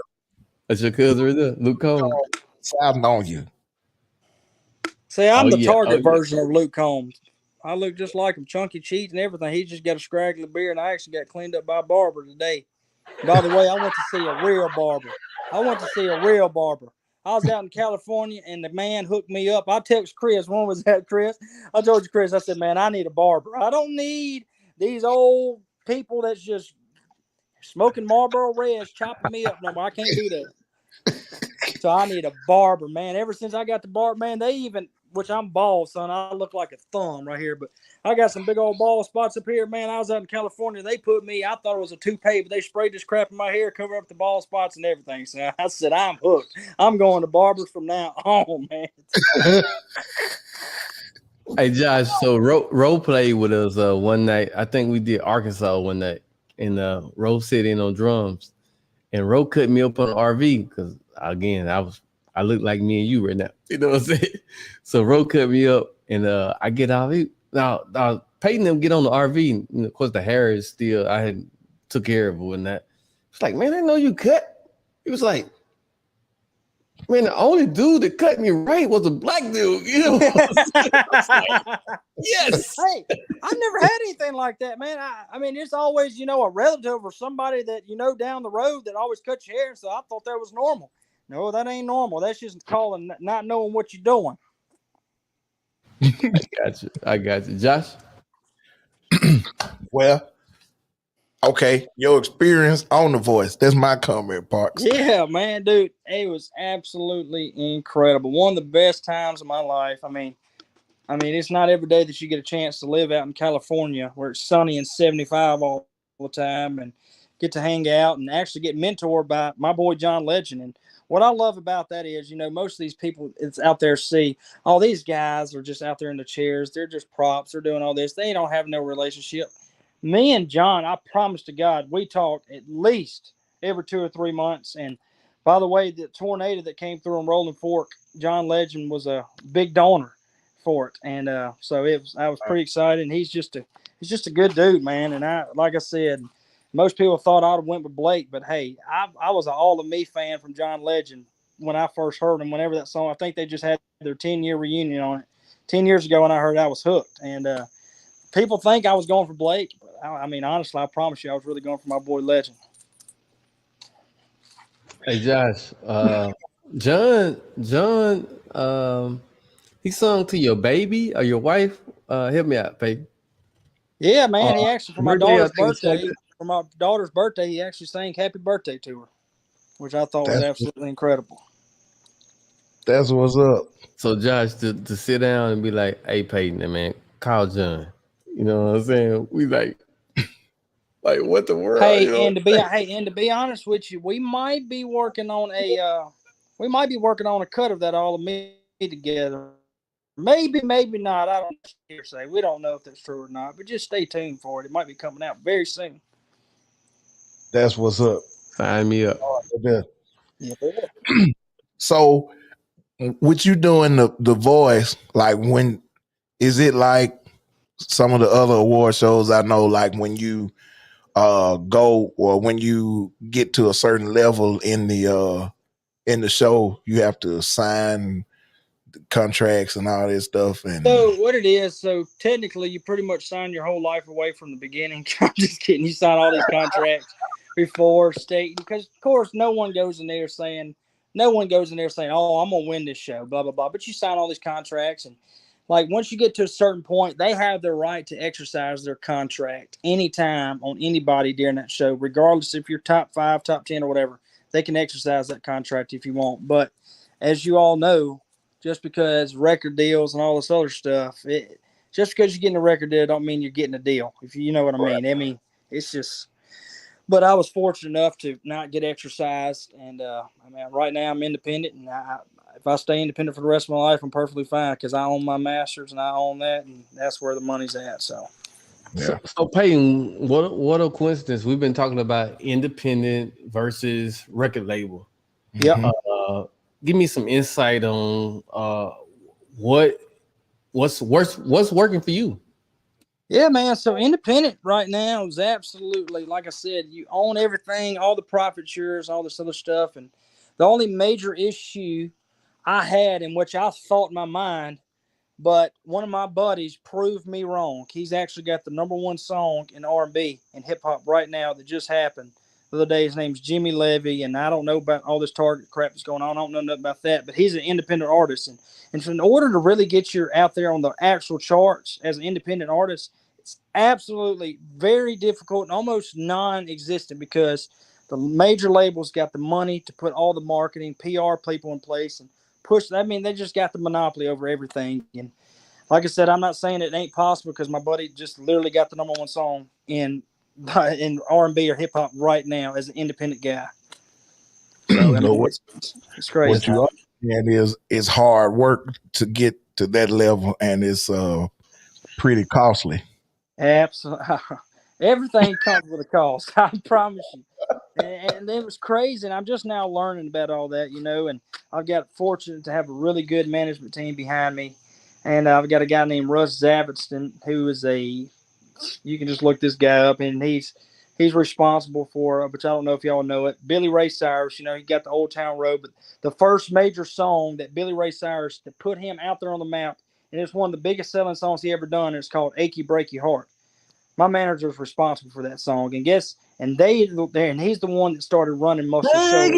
That's your cousin right there, Luke Combs. Sounding on you. See, I'm the Yeah. target version of Luke Combs. I look just like him, chunky cheeks and everything. He just got a scraggly beard, and I actually got cleaned up by a barber today. By the way, I went to see a real barber. I was out in California, and the man hooked me up. I text Chris. When was that, Chris? I told you, Chris, I said, man, I need a barber. I don't need these old people that's just smoking Marlboro Reds, chopping me up no more. I can't do that. So I need a barber, man. Ever since I got the barber, man, which I'm bald, son. I look like a thumb right here, but I got some big old bald spots up here, man. I was out in California. They I thought it was a toupee, but they sprayed this crap in my hair, cover up the bald spots and everything. So I said, I'm hooked. I'm going to barbers from now on, man. Hey Josh, so role played with us one night. I think we did Arkansas one night, and Ro sit in on drums, and Ro cut me up on the RV because again I look like me and you right now. You know what I'm saying? So Ro cut me up, and I get out. Now Peyton them get on the RV. And of course, the hair is still. I had took care of it and that. It's like, man, I know you cut. He was like, man, the only dude that cut me right was a black dude. You know? Like, yes. Hey, I never had anything like that, man. I mean, it's always, a relative or somebody that down the road that always cuts your hair. So I thought that was normal. No, that ain't normal. That's just calling not knowing what you're doing. I got you. Josh? Well, okay, your experience on The Voice. That's my comment, Parks. Yeah, man, dude, it was absolutely incredible. One of the best times of my life. I mean, it's not every day that you get a chance to live out in California where it's sunny and 75 all the time and get to hang out and actually get mentored by my boy John Legend. And what I love about that is, most of these people it's out there see, all these guys are just out there in the chairs. They're just props. They're doing all this. They don't have no relationship. Me and John, I promise to God, we talk at least every 2 or 3 months. And by the way, the tornado that came through in Rolling Fork, John Legend was a big donor for it. And so I was pretty excited. And he's just a good dude, man. And like I said, most people thought I'd have went with Blake, but hey, I was an All of Me fan from John Legend when I first heard him. Whenever that song, I think they just had their 10-year reunion on it 10 years ago, and I heard I was hooked. And people think I was going for Blake, but honestly, I promise you, I was really going for my boy Legend. Hey Josh, John, he sung to your baby or your wife. Help me out, baby. Yeah, man. He actually for my daughter's birthday, he actually sang "Happy Birthday" to her, which I thought was absolutely incredible. That's what's up. So Josh, to sit down and be like, "Hey, Peyton, man, call John." You know what I'm saying? We like what the world? Hey, and to be honest with you, we might be working on a cut of that All of Me together. Maybe not. I don't say. We don't know if that's true or not, but just stay tuned for it. It might be coming out very soon. That's what's up. Sign me up. Yeah. So, with you doing the voice, like when is it like some of the other award shows? I know, like when you go or when you get to a certain level in the show, you have to sign contracts and all this stuff. And so what it is, so technically you pretty much sign your whole life away from the beginning. I'm just kidding. You sign all these contracts before state, because of course no one goes in there saying, oh, I'm gonna win this show, blah blah blah. But you sign all these contracts, and like once you get to a certain point, they have the right to exercise their contract anytime on anybody during that show, regardless if you're top 5, top 10, or whatever. They can exercise that contract if you want. But as you all know, just because record deals and all this other stuff, just because you're getting a record deal don't mean you're getting a deal. If you know what I mean. I mean, it's just. But I was fortunate enough to not get exercised, and I mean, right now I'm independent, and if I stay independent for the rest of my life, I'm perfectly fine because I own my masters and I own that, and that's where the money's at. So, so Peyton, what a coincidence. We've been talking about independent versus record label. yeah. Give me some insight on what's working for you. Yeah, man. So independent right now is absolutely, like I said, you own everything, all the profits yours, all this other stuff. And the only major issue I had, in which I thought in my mind, but one of my buddies proved me wrong. He's actually got the #1 song in R&B and hip hop right now that just happened the other day. His name's Jimmy Levy, and I don't know about all this Target crap that's going on. I don't know nothing about that, but he's an independent artist. And so in order to really get you out there on the actual charts as an independent artist, it's absolutely very difficult and almost non-existent because the major labels got the money to put all the marketing, PR people in place and push. I mean, they just got the monopoly over everything. And like I said, I'm not saying it ain't possible because my buddy just literally got the #1 song in R&B or hip hop right now as an independent guy. So I mean, it's crazy. What you understand is hard work to get to that level, and it's pretty costly. Absolutely, everything comes with a cost. I promise you. And it was crazy, and I'm just now learning about all that, and I've got fortunate to have a really good management team behind me, and I've got a guy named Russ Zaviston who is you can just look this guy up, and he's responsible for, which I don't know if y'all know it, Billy Ray Cyrus. He got the Old Town Road, but the first major song that Billy Ray Cyrus to put him out there on the map, and it's one of the biggest selling songs he ever done, and it's called "Achy Breaky Heart." My manager was responsible for that song, and he's the one that started running most of the shows.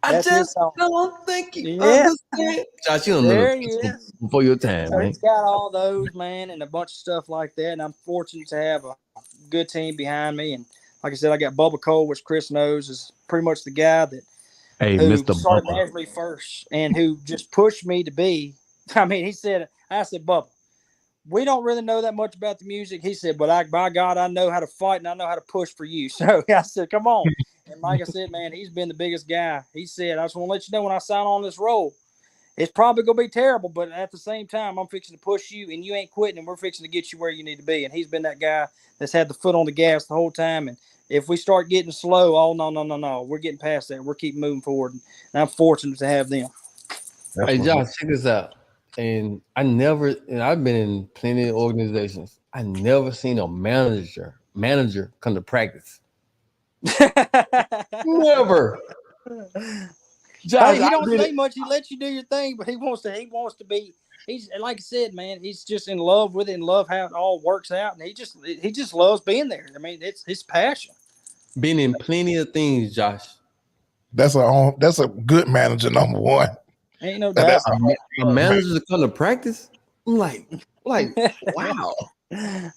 I That's just don't think you Yeah. understand. Josh, you don't There know he is. before your time, So man. he's got all those, man, and a bunch of stuff like that. And I'm fortunate to have a good team behind me. And like I said, I got Bubba Cole, which Chris knows is pretty much the guy who Mr. started Bubba. managing me first and who just pushed me to be. I mean, I said, Bubba, we don't really know that much about the music. He said, but by God, I know how to fight and I know how to push for you. So I said, come on. And like I said, man, he's been the biggest guy. He said, I just want to let you know when I sign on this role, it's probably going to be terrible, but at the same time, I'm fixing to push you and you ain't quitting and we're fixing to get you where you need to be. And he's been that guy that's had the foot on the gas the whole time. And if we start getting slow, no. We're getting past that. We're keeping moving forward. And I'm fortunate to have them. Hey, Josh, check this out. And I've been in plenty of organizations. I never seen a manager come to practice. Never. Josh, he don't say much. He lets you do your thing, but he wants to be. He's like I said, man. He's just in love with it and love how it all works out, and he just loves being there. I mean, it's his passion. Been in plenty of things, Josh. That's a good manager, #1. Ain't no doubt. A manager to come to practice. I'm like, wow. Now,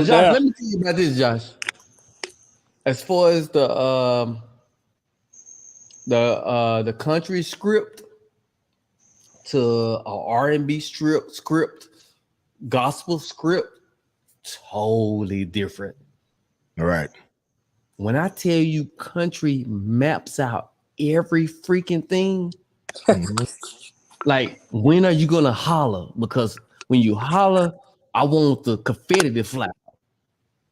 Josh, let me tell you about this, Josh. As far as the country script to a R&B script, gospel script, totally different. Right. When I tell you country maps out every freaking thing, like when are you gonna holler? Because when you holler, I want the confetti to fly.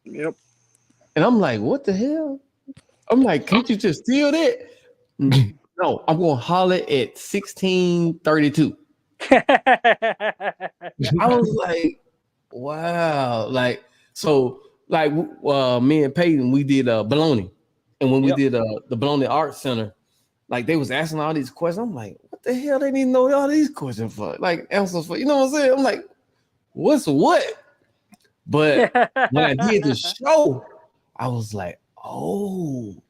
Yep. And I'm like, what the hell? I'm like, can't you just steal that? No, I'm gonna holler at 1632. I was like, wow. Like, so like me and Peyton, we did Bologna. And when we did the Bologna Art Center, like they was asking all these questions. I'm like, what the hell they need to know all these questions for? Like answers for, you know what I'm saying? I'm like, what's what? But when I did the show, I was like, oh,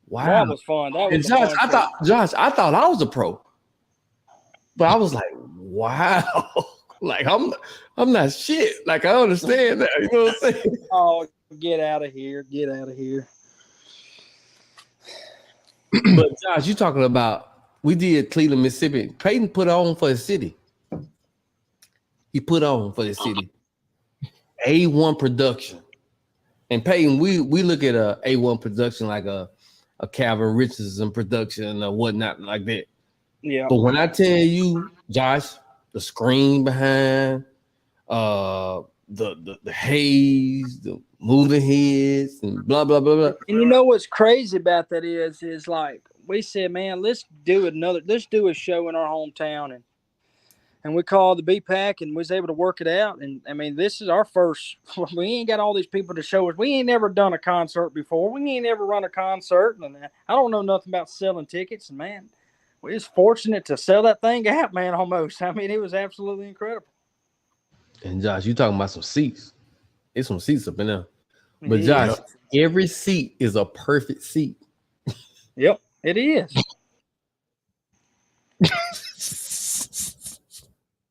Wow. That was fun. That was Josh, fun trip. I thought I was a pro, but I was like, wow, like I'm not shit. Like I understand that. You know what I'm saying? Oh, get out of here! Get out of here! But Josh, you talking about we did Cleveland, Mississippi. Peyton put on for the city. He put on for the city. A1 production. And Peyton, we look at a A1 production like a Calvin Richardson production or whatnot like that. Yeah. But when I tell you, Josh, the screen behind, the haze, the moving heads, and blah blah blah blah. And you know what's crazy about that is like we said, man, let's do a show in our hometown, and we called the B-Pack and was able to work it out. And I mean, this is our first. We ain't got all these people to show us. We ain't never done a concert before. We ain't never run a concert, and I don't know nothing about selling tickets. And man, we was fortunate to sell that thing out, man. Almost. I mean, it was absolutely incredible. And Josh, you talking about some seats? It's some seats up in there. But Josh, every seat is a perfect seat. Yep, it is.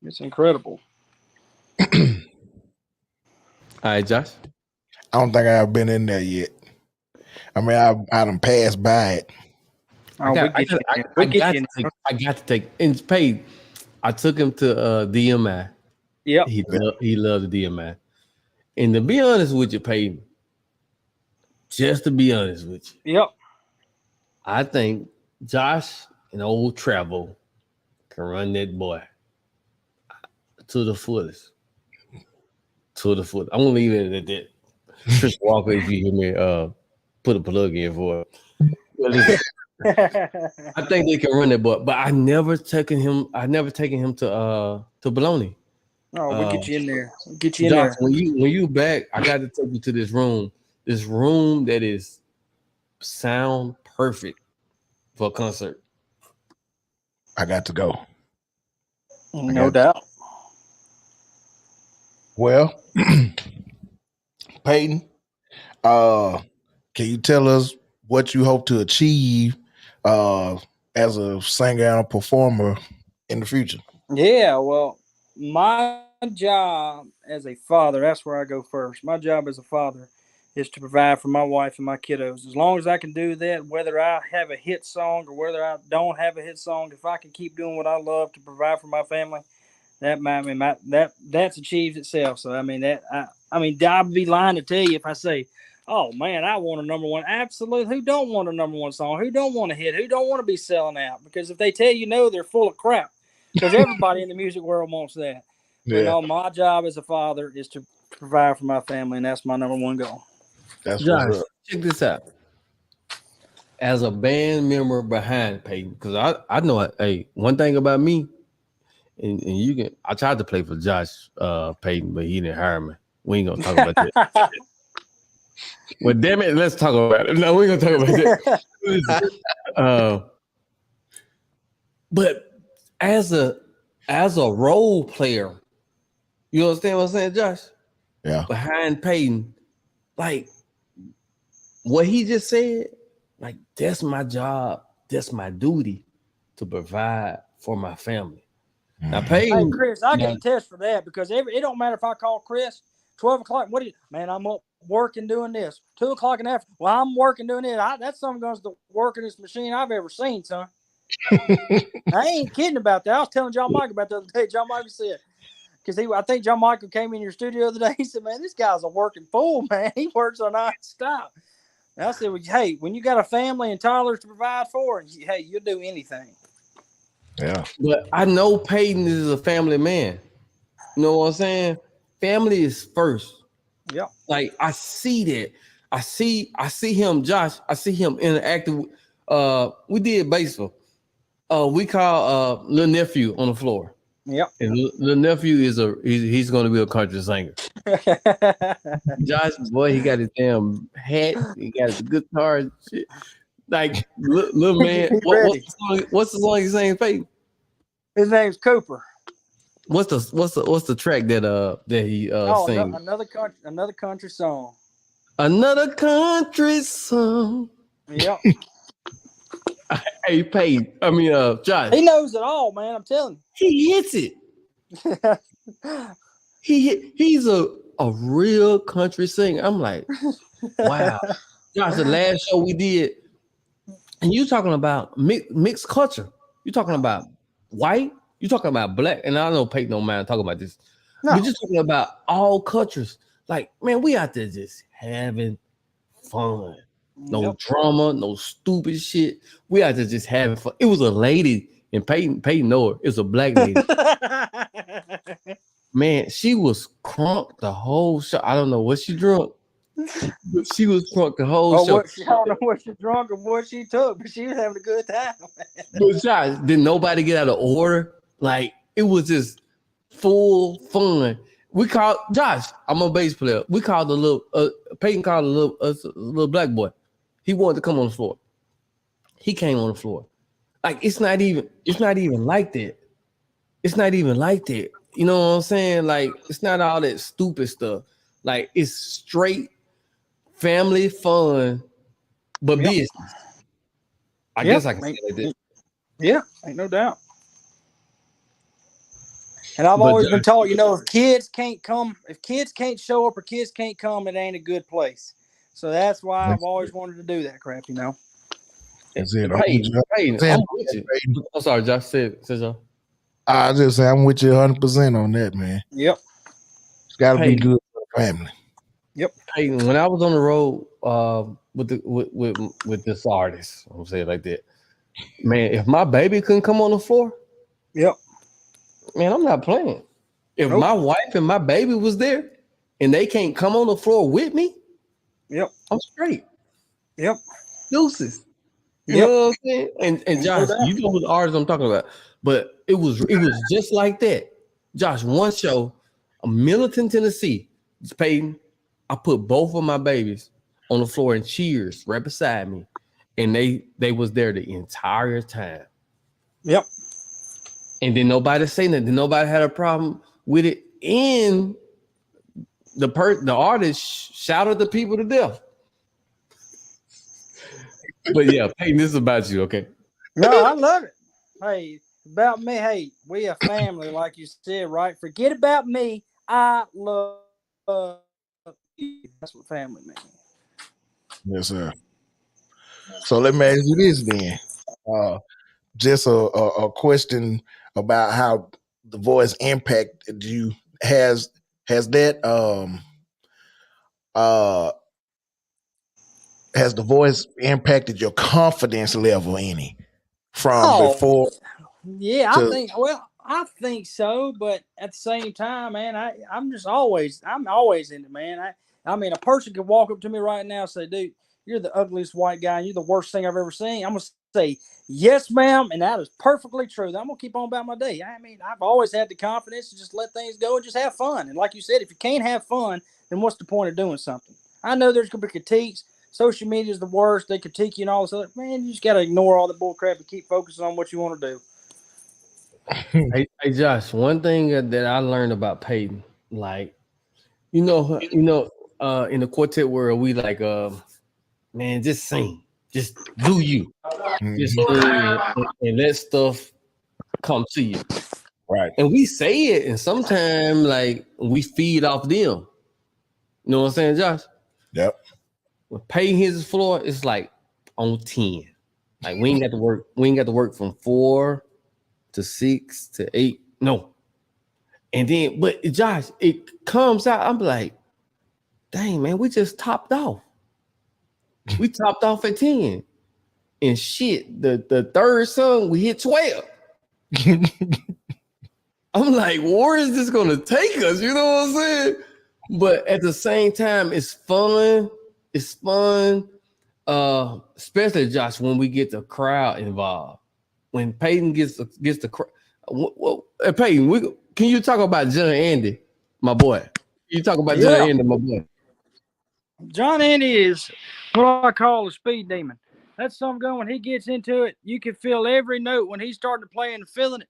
It's incredible. All right, Josh. I don't think I've been in there yet. I mean, I done passed by it. I got to take and paid. I took him to DMI. Yep. He loved the DMI. And to be honest with you, Peyton, just to be honest with you, yep, I think Josh and old Travel can run that boy to the fullest. To the fullest. I'm gonna leave it at that. Chris Walker, if you hear me, put a plug in for it. I think they can run that boy, but I never taken him to Bologna. Oh, we'll get you in there. We'll get you in Josh, there. when you back, I got to take you to this room. This room that is sound perfect for a concert. I got to go. No doubt. Well, Peyton, can you tell us what you hope to achieve as a singer and a performer in the future? Yeah, well, my job as a father, that's where I go first. My job as a father is to provide for my wife and my kiddos. As long as I can do that, whether I have a hit song or whether I don't have a hit song, if I can keep doing what I love to provide for my family, that's achieved itself. So I mean I'd be lying to tell you if I say, oh man, I want a number one. Absolutely. Who don't want a number one song? Who don't want a hit? Who don't want to be selling out? Because if they tell you no, they're full of crap. Because everybody in the music world wants that. Yeah. You know, my job as a father is to provide for my family, and that's my number one goal. That's Josh, check this out. As a band member behind Peyton, because I know one thing about me, and you can. I tried to play for Josh Peyton, but he didn't hire me. We ain't gonna talk about that. Well, damn it, let's talk about it. No, we ain't gonna talk about that. But as a role player, you understand what I'm saying, Josh? Yeah. Behind Peyton, like what he just said, like that's my job, that's my duty to provide for my family. Now, Peyton, hey Chris, I can attest for that because it don't matter if I call Chris 12 o'clock. What do you, man? I'm up working doing this. 2 o'clock in the afternoon. Well, I'm working doing it. That's some of the workingest machine I've ever seen, son. I ain't kidding about that. I was telling John Michael about the other day. John Michael said, because I think John Michael came in your studio the other day. He said, man, this guy's a working fool, man. He works on non-stop. And I said, well, hey, when you got a family and toddlers to provide for, hey, you'll do anything. Yeah. But I know Peyton is a family man. You know what I'm saying? Family is first. Yeah. Like I see that. I see him, Josh. I see him interacting. We did baseball. We call little nephew on the floor. Yep. And little nephew he's gonna be a country singer. Josh, boy, he got his damn hat, he got his guitar and shit. Like little man, what's the song he's saying, Peyton? His name's Cooper. What's the track that he sings? Another country song. Another country song. Yep. Hey, Peyton. I mean, Josh. He knows it all, man. I'm telling He hits it. you. He's a real country singer. I'm like, wow. Josh, the last show we did, and you talking about mixed culture. You talking about white. You talking about black. And I know Peyton don't mind talking about this. No. We're just talking about all cultures. Like, man, we out there just having fun. No drama, no stupid shit. We out there just having fun. It was a lady, and Peyton know her. It was a black lady. Man, she was crunk the whole show. I don't know what she drunk, but she was crunk the whole show. I don't know what she drunk or what she took, but she was having a good time. But Josh, did nobody get out of order? Like, it was just full fun. We called Josh. I'm a bass player. We called the little Peyton called a little black boy. He wanted to come on the floor. He came on the floor. Like, it's not even like that. It's not even like that. You know what I'm saying? Like, it's not all that stupid stuff. Like, it's straight family fun, but business. I guess I can say it like that. Yeah, ain't no doubt. And I've always been taught, if kids can't show up or kids can't come, it ain't a good place. So that's why I've always wanted to do that crap, That's it. I'm with you. I'm sorry, Josh. Say so. I just say I'm with you 100% on that, man. Yep. It's got to be good for the family. Yep. Peyton, when I was on the road with this artist, I'm saying it like that. Man, if my baby couldn't come on the floor, yep. Man, I'm not playing. If my wife and my baby was there and they can't come on the floor with me, yep, I'm straight. Yep. Deuces. You know what I'm saying? And Josh, you know who the artist I'm talking about. But it was just like that. Josh, one show, Middleton, Tennessee, Peyton, I put both of my babies on the floor in cheers right beside me. And they was there the entire time. Yep. And then nobody say nothing. Nobody had a problem with it. And the artist shouted the people to death. But yeah, Peyton, this is about you, okay? No, I love it. Hey, about me. Hey, we a family, like you said, right? Forget about me. I love you. That's what family means. Yes, sir. So let me ask you this then. Just a question about how the voice impacted you. Has the voice impacted your confidence level any from before? Yeah, I think so, but at the same time, man, I'm always in it, man. I mean, a person could walk up to me right now and say, dude, you're the ugliest white guy and you're the worst thing I've ever seen. I'm gonna say, yes, ma'am, and that is perfectly true. I'm gonna keep on about my day. I mean, I've always had the confidence to just let things go and just have fun. And like you said, if you can't have fun, then what's the point of doing something? I know there's gonna be critiques. Social media is the worst. They critique you and all this other. Man, you just gotta ignore all the bull crap and keep focusing on what you want to do. Hey, Josh, one thing that I learned about Peyton, like, in the quartet world, we like, man, just sing, just do you, just sing and let stuff come to you, right? And we say it, and sometimes like we feed off them. You know what I'm saying, Josh? Yep. When Peyton hits the floor, it's like on 10. Like we ain't got to work. We ain't got to work from 4 to 6 to 8. No. And then, but Josh, it comes out. I'm like, dang, man, we just topped off. We topped off at 10. And shit, the third song, we hit 12. I'm like, where is this gonna take us? You know what I'm saying? But at the same time, it's fun. It's fun. Especially Josh, when we get the crowd involved. When Peyton gets the crowd. Well, Peyton, can you talk about John Andy, my boy? You talk about John Andy, my boy. John Andy is what I call a speed demon. That's something going. When he gets into it, you can feel every note when he's starting to play and feeling it.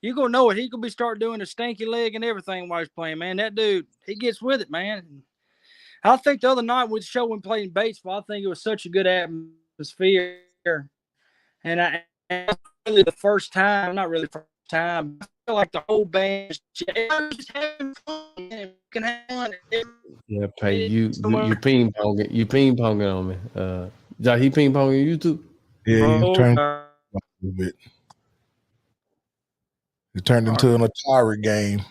You're going to know it. He's going to be starting doing the stanky leg and everything while he's playing, man. That dude, he gets with it, man. I think the other night with the show when playing Batesville, I think it was such a good atmosphere. And really the first time, not really first time. I feel like the whole band just having fun and can have fun. Yeah, Pay, you ping ponging, on me. Josh, he ping ponging you too? Yeah, you turned a little bit. It turned into an Atari game.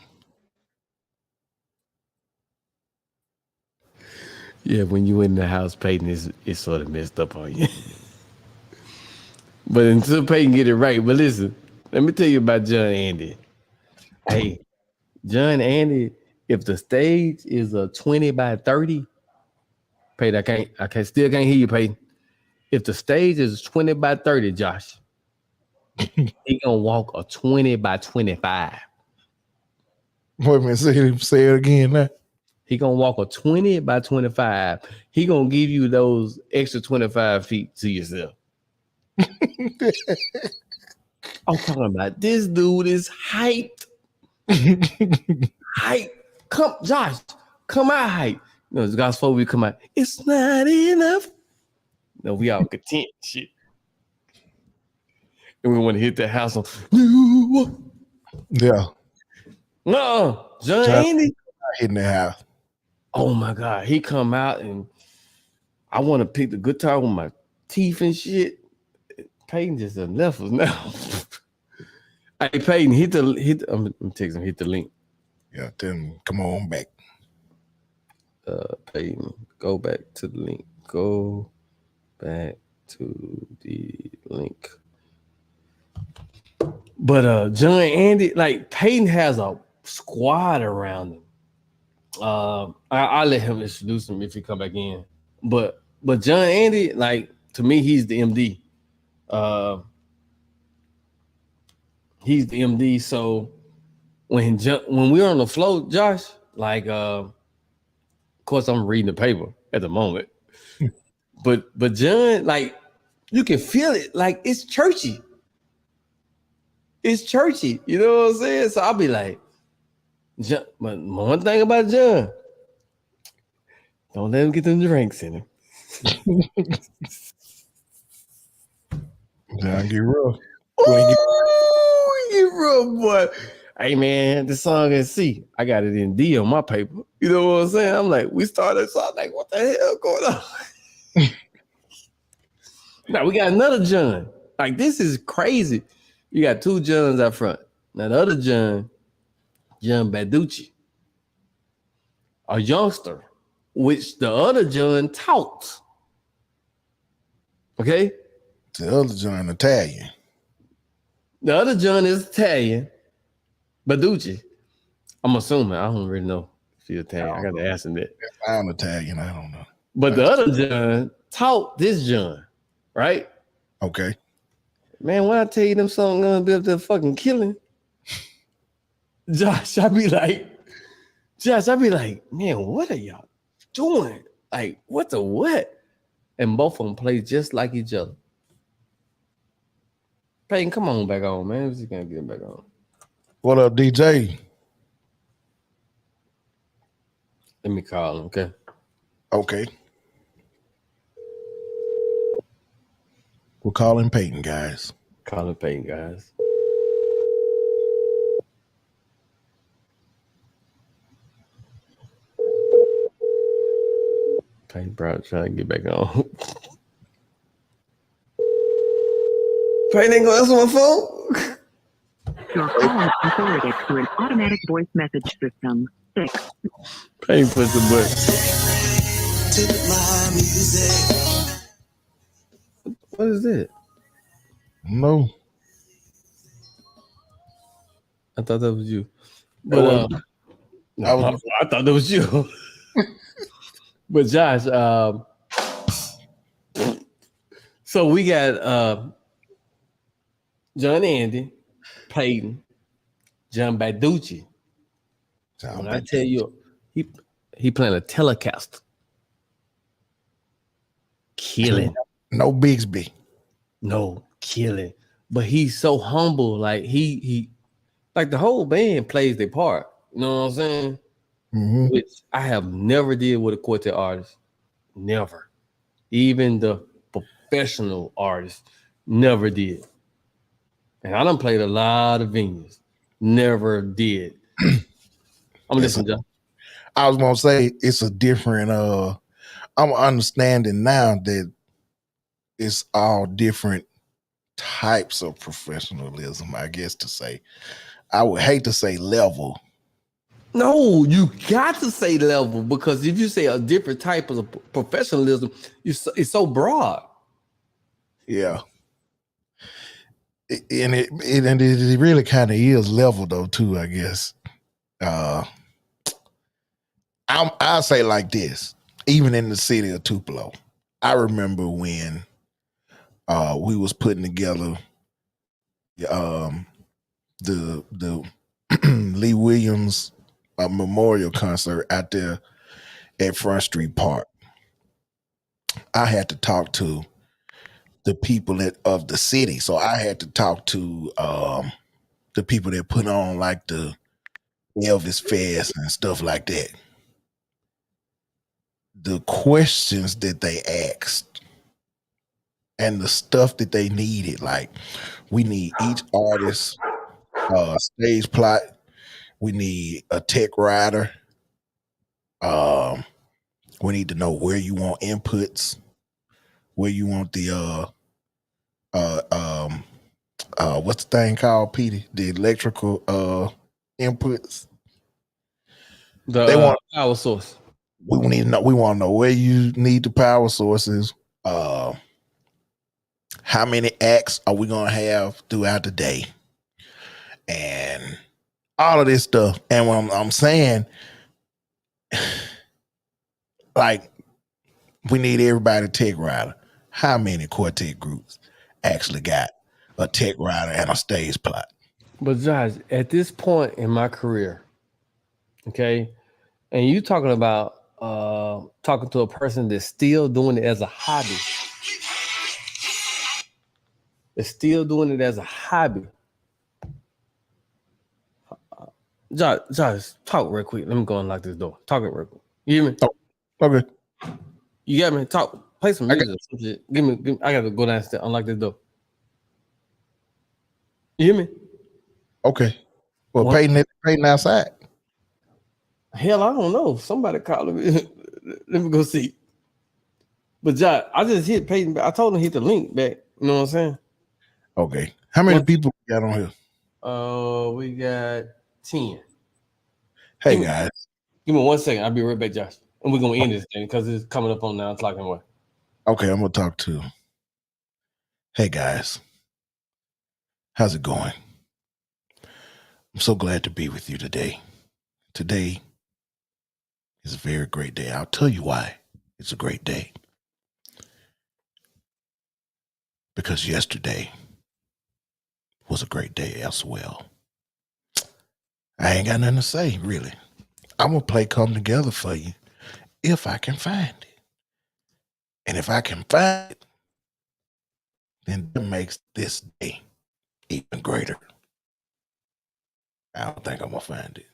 Yeah, when you in the house, Peyton, it's sort of messed up on you. But until Peyton get it right, but listen, let me tell you about John Andy. Hey, John Andy, if the stage is a 20 by 30, Peyton, still can't hear you, Peyton. If the stage is 20 by 30, Josh, he gonna walk a 20 by 25. Wait a minute, say it again now. He gonna walk a 20 by 25. He gonna give you those extra 25 feet to yourself. I'm talking about this dude is hyped. Hype. Come, Josh, come out hype. You know, this guy's before we come out. It's not enough. No, we all content shit. And we want to hit the house on. Yeah. No, John Andy hitting the house. Oh my God. He come out and I want to pick the guitar with my teeth and shit. Peyton just left us now. Hey, Peyton, I'm texting him, hit the link. Yeah, then come on back. Peyton, go back to the link. Go back to the link. But John Andy, like Peyton has a squad around him. I'll let him introduce him if he come back in. But John Andy, like to me, he's the MD. He's the MD. So when we're on the floor, Josh, like of course I'm reading the paper at the moment. but John, like you can feel it, like it's churchy. It's churchy, you know what I'm saying? So I'll be like, John, but one thing about John, don't let him get them drinks in him. John, get rough. Get rough, boy. Hey man, the song is C. I got it in D on my paper. You know what I'm saying? I'm like, we started song like, what the hell going on? Now we got another John. Like this is crazy. You got two Johns out front. Now the other John Baducci, a youngster, which the other John taught. Okay? The other John Italian. The other John is Italian. Baducci. I'm assuming. I don't really know if he's Italian. I got to ask him that. I'm Italian. I don't know. But the other John taught this John, right? Okay. Man, when I tell you them songs gonna be up there fucking killing, Josh, I be like, man, what are y'all doing? Like, what the what? And both of them play just like each other. Peyton, come on back on, man. We're just gonna get him back on. What up, DJ? Let me call him, okay? Okay. We're calling Peyton, guys. Calling Peyton, guys. Peyton probably trying to get back on. Peyton ain't gonna answer my phone. Your call is forwarded to an automatic voice message system. 6. Peyton puts the button. What is it? No. I thought that was you. But I thought that was you. But Josh, so we got John Andy, Peyton, John Baducci. When I tell you, he playing a Telecaster. Killing. No Bigsby. No, killing. But he's so humble. Like he like the whole band plays their part. You know what I'm saying? Mm-hmm. Which I have never did with a quartet artist. Never. Even the professional artists never did. And I done played a lot of venues. Never did. I'm listening, John. I was gonna say it's a different I'm understanding now that it's all different types of professionalism, I guess to say. I would hate to say level. No, you got to say level, because if you say a different type of professionalism, it's so broad. Yeah. And it really kind of is level though too, I guess. I'll say like this. Even in the city of Tupelo, I remember when we was putting together the Lee Williams memorial concert out there at Front Street Park. I had to talk to the people of the city, so I had to talk to the people that put on like the Elvis Fest and stuff like that. The questions that they asked and the stuff that they needed, like we need each artist stage plot, we need a tech rider, we need to know where you want inputs, where you want the what's the thing called, Petey? The electrical inputs. They want power source. We need to know. We want to know where you need the power sources. How many acts are we gonna have throughout the day, and all of this stuff. And when I'm saying, like, we need everybody tech rider. How many quartet groups actually got a tech rider and a stage plot? But Josh, at this point in my career, okay, and you talking about talking to a person that's still doing it as a hobby. That's still doing it as a hobby. Josh, talk real quick. Let me go and lock this door. Talk it real quick. You hear me? Oh, okay. You got me? Talk. Play some music or some shit. Give me. I got to go downstairs. Unlock this door. You hear me? Okay. Well, Peyton outside. Hell, I don't know. Somebody calling me. Let me go see. But Josh, I just hit Peyton. I told him to hit the link back. You know what I'm saying? Okay. How many people we got on here? We got 10. Hey guys. Give me 1 second. I'll be right back, Josh. And we're gonna end this thing because it's coming up on 9 o'clock anyway. Okay, I'm gonna talk to. Hey guys. How's it going? I'm so glad to be with you today. Today is a very great day. I'll tell you why it's a great day. Because yesterday was a great day as well. I ain't got nothing to say, really. I'm going to play Come Together for you if I can find it. And if I can find it, then that makes this day even greater. I don't think I'm going to find it.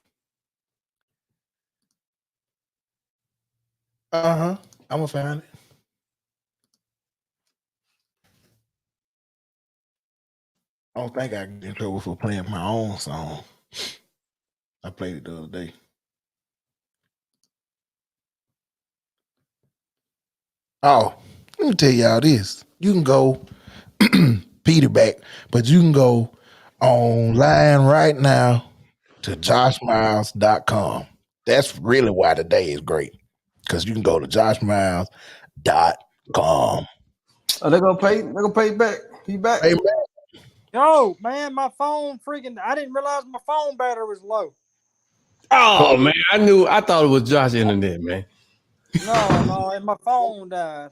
I'm going to find it. I don't think I get in trouble for playing my own song. I played it the other day. Oh, let me tell y'all this. You can go Peter back, but you can go online right now to joshmiles.com. That's really why today is great. Because you can go to joshmiles.com. Oh, they're gonna pay back. He back. Hey, man. Yo, man, my phone I didn't realize my phone battery was low. Oh man, I thought it was Josh's internet, man. No, and my phone died.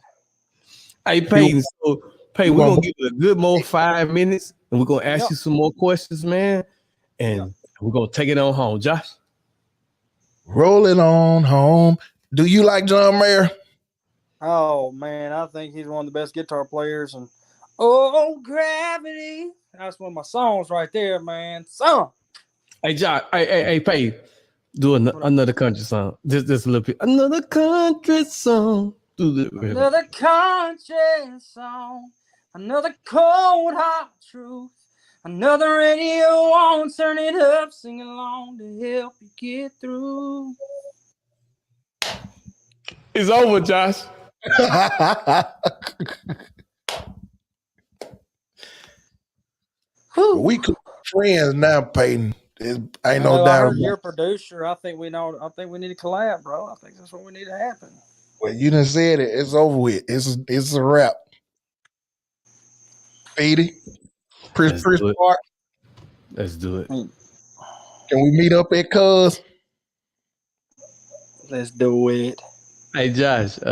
Hey, Peyton, we're gonna give it a good more 5 minutes, and we're gonna ask you some more questions, man. And we're gonna take it on home, Josh. Roll it on home. Do you like John Mayer? Oh man, I think he's one of the best guitar players. And oh, gravity. That's one of my songs right there, man. Son. Hey, Josh. Hey, Peyton. Do another country song. Just a little bit. Another country song. Another country song. Another cold hot truth. Another radio on, turn it up, sing along to help you get through. It's over, Josh. We could be friends now, Peyton. Ain't no I doubt heard about you're it. a producer. I think we need to collab, bro. I think that's what we need to happen. Well, you done said it. It's over with. It's a wrap. Speedy, Chris do it. Park. Let's do it. Can we meet up at Cuz? Let's do it. Hey, Josh. We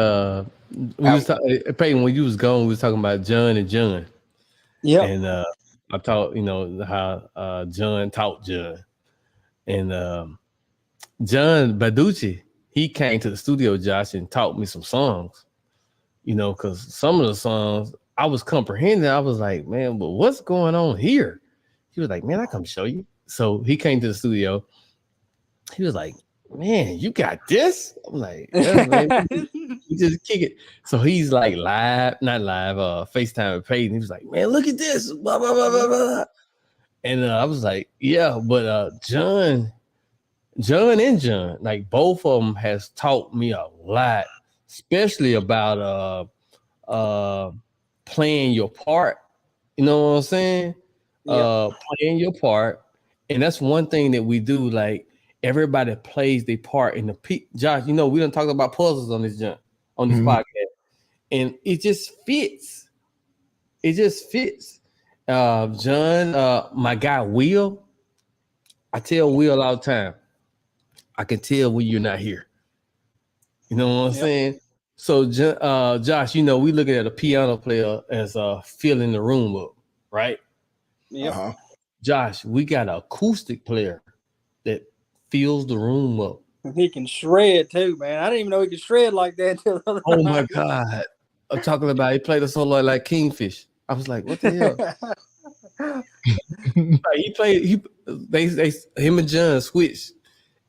was Peyton, when you was gone, we was talking about John and John. Yep. And I taught, how John taught John. And John Baducci, he came to the studio, Josh, and taught me some songs. Because some of the songs I was comprehending. I was like, man, but what's going on here? He was like, man, I come show you. So he came to the studio. He was like, man, you got this? I'm like, yeah, man, you just kick it. So he's like FaceTime with Peyton. He was like, man, look at this. Blah, blah, blah, blah, blah. And I was like, yeah, but John, like both of them has taught me a lot, especially about playing your part. You know what I'm saying? Yep. Playing your part. And that's one thing that we do. Like everybody plays their part in the Josh, we don't talk about puzzles on this podcast. And it just fits. It just fits. John, my guy Will, I tell Will all the time, I can tell when you're not here. You know what I'm saying? So, Josh, we looking at a piano player as filling the room up, right? Yeah. Uh-huh. Josh, we got an acoustic player that fills the room up. He can shred too, man. I didn't even know he could shred like that until the other night. My God. I'm talking about he played a solo like Kingfish. I was like, what the hell? Him and John switched,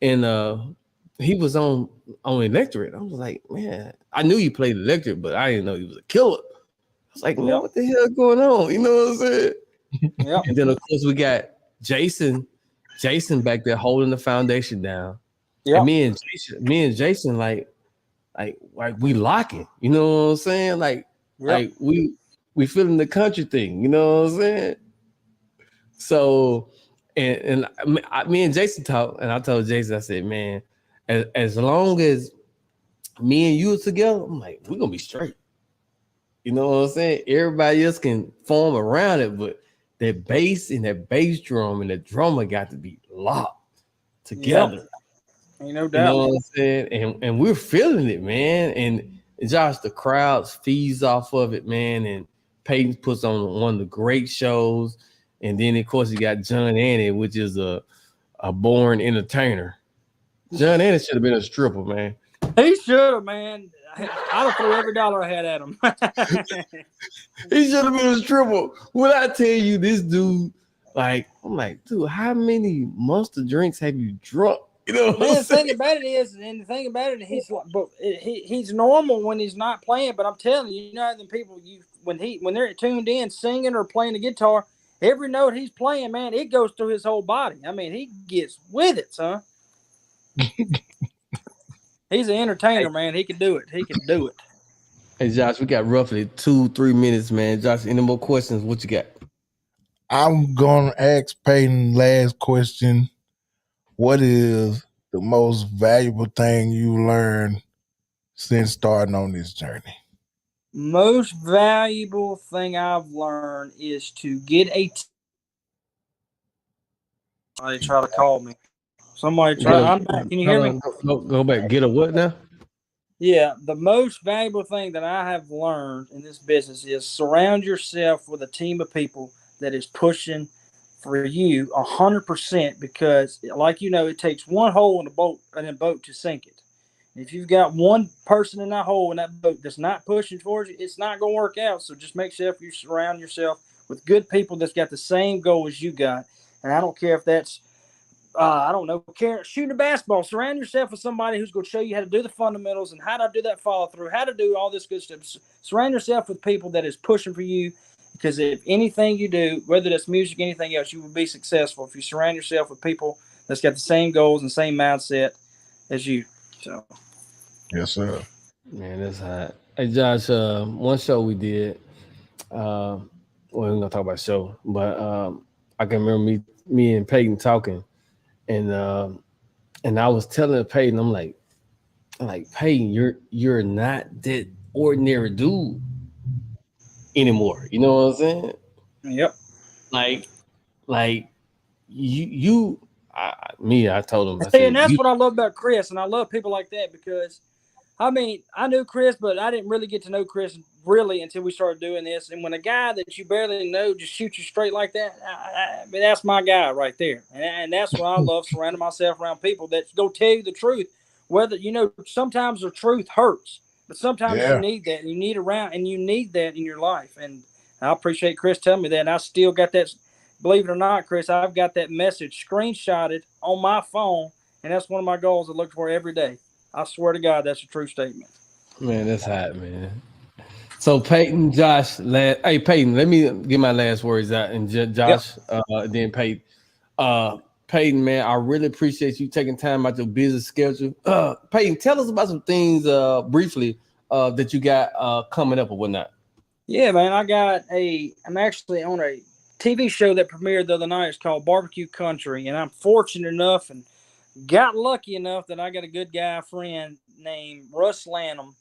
and he was on electric. I was like, man, I knew he played electric, but I didn't know he was a killer. I was like, man, what the hell going on? You know what I'm saying? Yep. And then of course we got Jason back there holding the foundation down. Yep. And me and Jason like we locking. You know what I'm saying? Like we feeling the country thing. You know what I'm saying? So and me and Jason talked, and I told Jason, I said, man, as long as me and you are together, I'm like, we're gonna be straight. You know what I'm saying? Everybody else can form around it, but that bass and that bass drum and the drummer got to be locked together. Yep. Ain't no doubt. You know what I'm saying? And we're feeling it, man. And Josh, the crowd feeds off of it, man. And Peyton puts on one of the great shows. And then, of course, you got John Annie, which is a born entertainer. John Annie should have been a stripper, man. He should have, man. I'd have threw every dollar I had at him. He should have been a stripper. When I tell you this dude, I'm like, dude, how many Monster drinks have you drunk? You know man, the thing about it is, he's normal when he's not playing. But I'm telling you, the people when they're tuned in singing or playing the guitar, every note he's playing, man, it goes through his whole body. I mean, he gets with it, son. He's an entertainer, man. He can do it. Hey, Josh, we got roughly 2-3 minutes, man. Josh, any more questions? What you got? I'm going to ask Peyton last question. What is the most valuable thing you learned since starting on this journey? Most valuable thing I've learned is to get Somebody try to call me. Somebody try. I'm back. Can you hear me? Go back. Get a what now? Yeah, the most valuable thing that I have learned in this business is surround yourself with a team of people that is pushing for you 100%, because, like it takes one hole in a boat to sink it. If you've got one person in that hole in that boat that's not pushing towards you, it's not going to work out. So just make sure you surround yourself with good people that's got the same goal as you got. And I don't care if that's shooting a basketball. Surround yourself with somebody who's going to show you how to do the fundamentals and how to do that follow through, how to do all this good stuff. Surround yourself with people that is pushing for you, Because if anything you do, whether that's music, anything else, you will be successful if you surround yourself with people that's got the same goals and same mindset as you. So, Yes, sir. Man, that's hot. Hey, Josh, one show we did. Well, we're gonna talk about show, but I can remember me and Peyton talking, and and I was telling Peyton, I'm like Peyton, you're not that ordinary dude anymore. You know what I'm saying? yep. Like, like I told him, I See, and said, that's you, what I love about Chris, and I love people like that because I mean, I knew Chris, but I didn't really get to know Chris really until we started doing this. And when a guy that you barely know just shoots you straight like that, I mean, that's my guy right there. And that's why I love surrounding myself around people that go tell you the truth. Whether, sometimes the truth hurts, but sometimes you Yeah. need that. And you need around, and you need that in your life. And I appreciate Chris telling me that. And I still got that. Believe it or not, Chris, I've got that message screenshotted on my phone. And that's one of my goals I look for every day. I swear to God, that's a true statement. man, that's hot, man. So Peyton, Josh, hey Peyton, let me get my last words out, and Yep. Josh, then Peyton. Peyton, man, I really appreciate you taking time out your busy schedule. Peyton, tell us about some things briefly that you got coming up or whatnot. Yeah, man. I'm actually on a TV show that premiered the other night. It's called Barbecue Country, and I'm fortunate enough and got lucky enough that I got a good guy friend named Russ Lanham,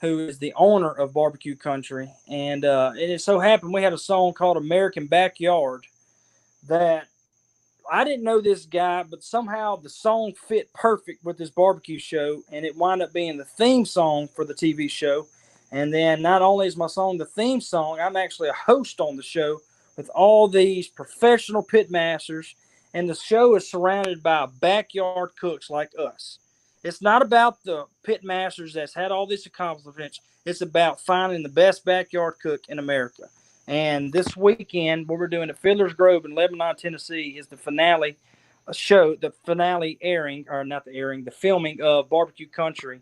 who is the owner of Barbecue Country, and it so happened we had a song called American Backyard that I didn't know this guy, but somehow the song fit perfect with this barbecue show, and it wound up being the theme song for the TV show. And then not only is my song the theme song, I'm actually a host on the show with all these professional pit masters, and the show is surrounded by backyard cooks like us. It's not about the pit masters that's had all these accomplishments. It's about finding the best backyard cook in America. And this weekend, what we're doing at Fiddler's Grove in Lebanon, Tennessee, is the finale show, the finale airing, or not the airing, the filming of Barbecue Country.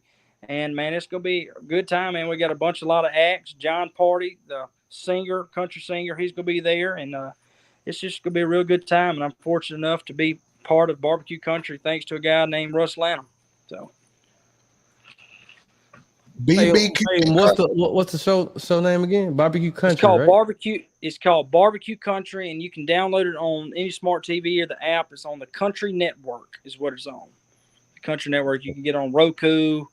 And man, it's gonna be a good time. And we got a lot of acts. John Party, the singer, country singer, he's gonna be there, and it's just gonna be a real good time. And I'm fortunate enough to be part of Barbecue Country thanks to a guy named Russ Lanham. So. Hey, BB. what's the show name again? Barbecue It's Country, called right? Barbecue. It's called Barbecue Country, and you can download it on any smart TV or the app. It's on the Country Network, is what it's on. The Country Network. You can get on Roku,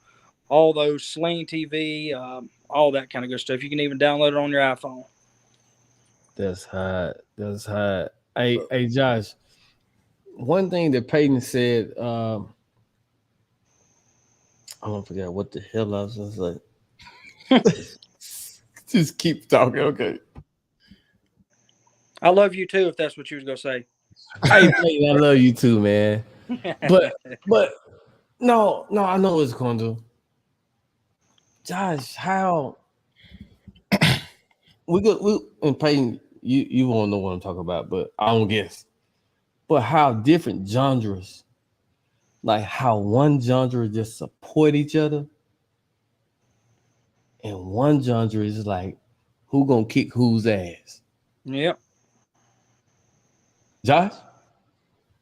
all those Sling TV, all that kind of good stuff. You can even download it on your iPhone. That's hot. That's hot. Hey, Josh. One thing that Peyton said, I don't forget what the hell I was just like. Just keep talking, okay? I love you too, if that's what you was gonna say. Hey, Peyton, I love you too, man. But no, I know what it's going to do. Josh, how we and Peyton, you won't know what I'm talking about, but I don't guess. But how different genres, like how one genre just support each other, and one genre is like who gonna kick whose ass. Yep. Josh?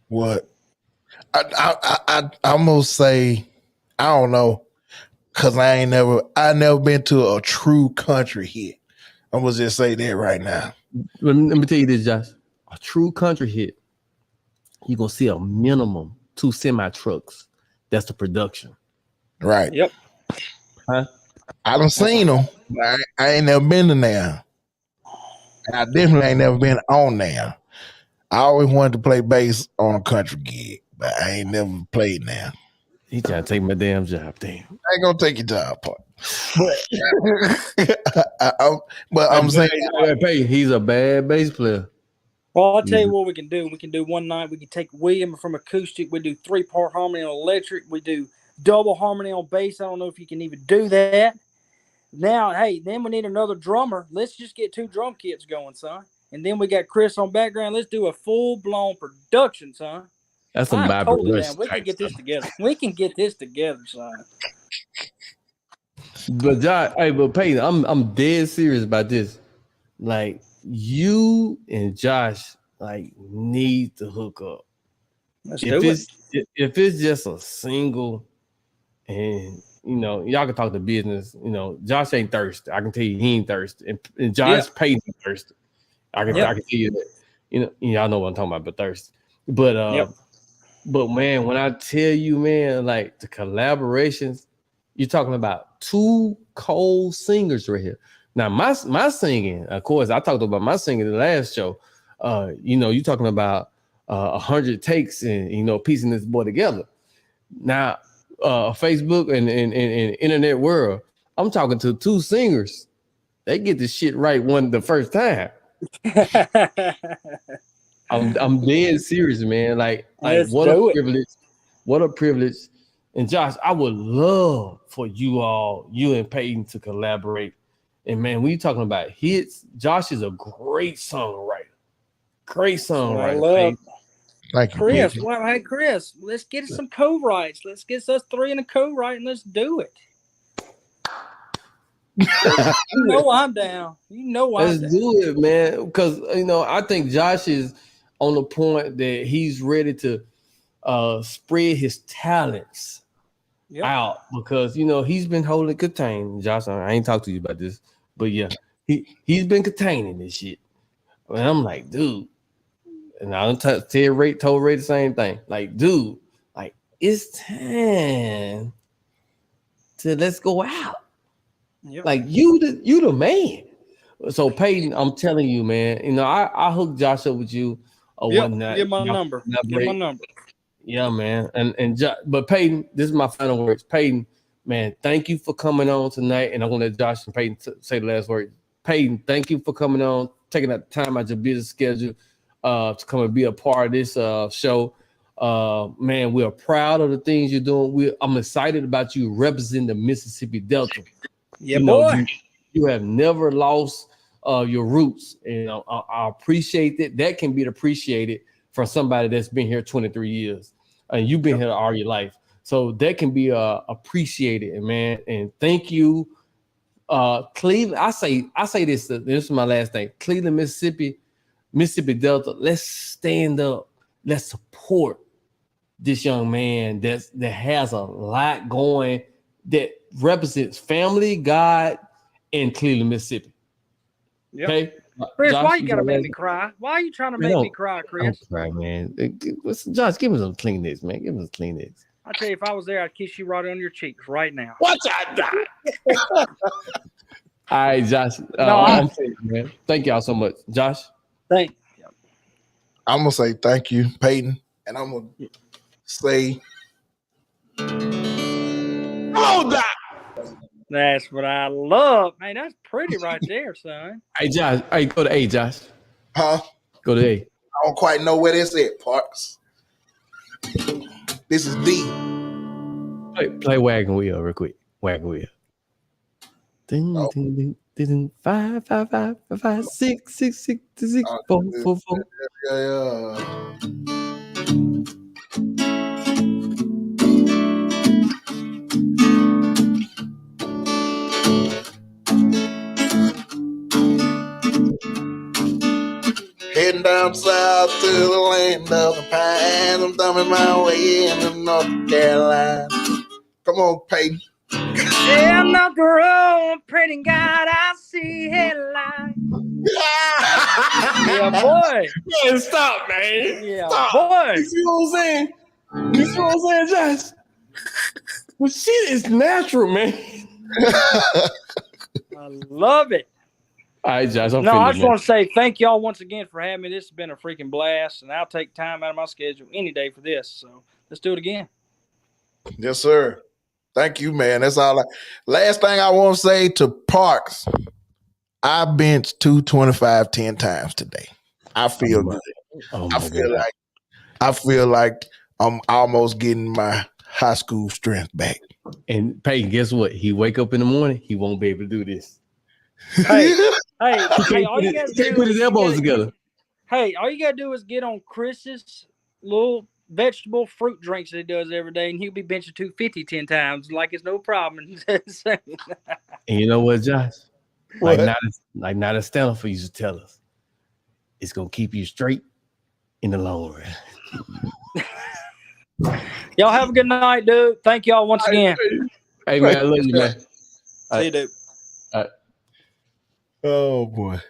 What? I'm gonna say I don't know because I never been to a true country hit. I'm gonna just say that right now. Let me tell you this, Josh. A true country hit, you're gonna see a minimum 2 semi trucks. That's the production. Right. Yep. Huh? I done seen them. I ain't never been to there. I definitely ain't never been on there. I always wanted to play bass on a country gig, but I ain't never played now. He trying to take my damn job, damn. I ain't gonna take your job part. But I'm saying, Peyton, he's a bad bass player. Well, I'll tell you what we can do. We can do one night. We can take William from acoustic. We do 3-part harmony on electric. We do double harmony on bass. I don't know if you can even do that. Now, hey, then we need another drummer. Let's just get 2 drum kits going, son. And then we got Chris on background. Let's do a full-blown production, son. That's some Bobby totally Rush down. We can type get this stuff. together. We can get this together, son. But Josh, hey, but Peyton, I'm dead serious about this. Like you and Josh like need to hook up. If it's just a single, and y'all can talk to business. Josh ain't thirsty. I can tell you he ain't thirsty, and Josh Peyton thirsty. I can tell you that. Y'all know what I'm talking about, but thirsty. But but man, when I tell you, man, like the collaborations, you're talking about two cold singers right here. Now, my singing, of course, I talked about my singing in the last show. You're talking about 100 takes and piecing this boy together. Now, Facebook and internet world, I'm talking to two singers. They get the shit right the first time. I'm dead serious, man. Like what a privilege. What a privilege. And Josh, I would love for you and Peyton to collaborate. And man, when you're talking about hits, Josh is a great songwriter. Great songwriter. Thank you, Chris. Well, hey, Chris, let's get some co-writes. Let's get us three in a co-write and let's do it. You know I'm down. Let's do it, man. Because I think Josh is on the point that he's ready to spread his talents out, because he's been holding contained. Josh, I ain't talked to you about this, but yeah, he's been containing this shit. And I'm like, dude, and I told Ray the same thing. Like, dude, like it's time to let's go out. Yep. Like you the man. So Peyton, I'm telling you, man. I hooked Josh up with you one night. Give my number. Yeah, man. But Peyton, this is my final words. Peyton, man, thank you for coming on tonight. And I'm gonna let Josh and Peyton say the last word. Peyton, thank you for coming on, taking that time out your busy schedule to come and be a part of this show. Man, we are proud of the things you're doing. I'm excited about you representing the Mississippi Delta. Yeah, boy. You have never lost your roots, and I appreciate that. That can be appreciated from somebody that's been here 23 years, and you've been here all your life. So that can be appreciated, man. And thank you, Cleveland. I say this. This is my last thing. Cleveland, Mississippi Delta. Let's stand up. Let's support this young man that has a lot going, that represents family, God, and Cleveland, Mississippi. Yep. Okay, Chris, Josh, why you gotta make me cry? Why are you trying to make me cry, Chris? Don't cry, man. Josh, give me some Kleenex, man. Give me some Kleenex. I tell you, if I was there, I'd kiss you right on your cheeks right now. Watch out, All right, Josh. I'm saying, man. Thank y'all so much, Josh. Thank you. I'm gonna say thank you, Peyton, and I'm gonna say, oh, Doc. That's what I love, man. That's pretty right there, son. Hey, Josh. Hey, go to A, Josh. Huh? Go to A. I don't quite know where this at, Parks. This is D. Play Wagon Wheel real quick. Wagon Wheel. Ding, ding, ding, ding, 5, 5, 5, 5, 5, 6, 6, 6, 6, 4, 4, 4. Yeah. Heading down south to the land of the pines. I'm thumbing my way into North Carolina. Come on, Peyton. End up the road, pretty God, I see headlights. Yeah, boy. Man, stop, man. Yeah, stop. Boy. You see what I'm saying? You see what I'm saying, Josh? Well, shit is natural, man. I love it. All right, Josh. I just want to say thank y'all once again for having me. This has been a freaking blast, and I'll take time out of my schedule any day for this. So let's do it again. Yes, sir. Thank you, man. That's all. Last thing I want to say to Parks, I benched 225 10 times today. I feel good. I feel like I'm almost getting my high school strength back. And Peyton, guess what? He wake up in the morning, he won't be able to do this. Hey, all you gotta do put his elbows together. Hey, all you gotta do is get on Chris's little vegetable fruit drinks that he does every day, and he'll be benching 250 10 times like it's no problem. And you know what, Josh? Like not a Stanford used to tell us. it's gonna keep you straight in the long run. Y'all have a good night, dude. Thank y'all once again. Hey man, I love you, man. See you, dude. Oh boy.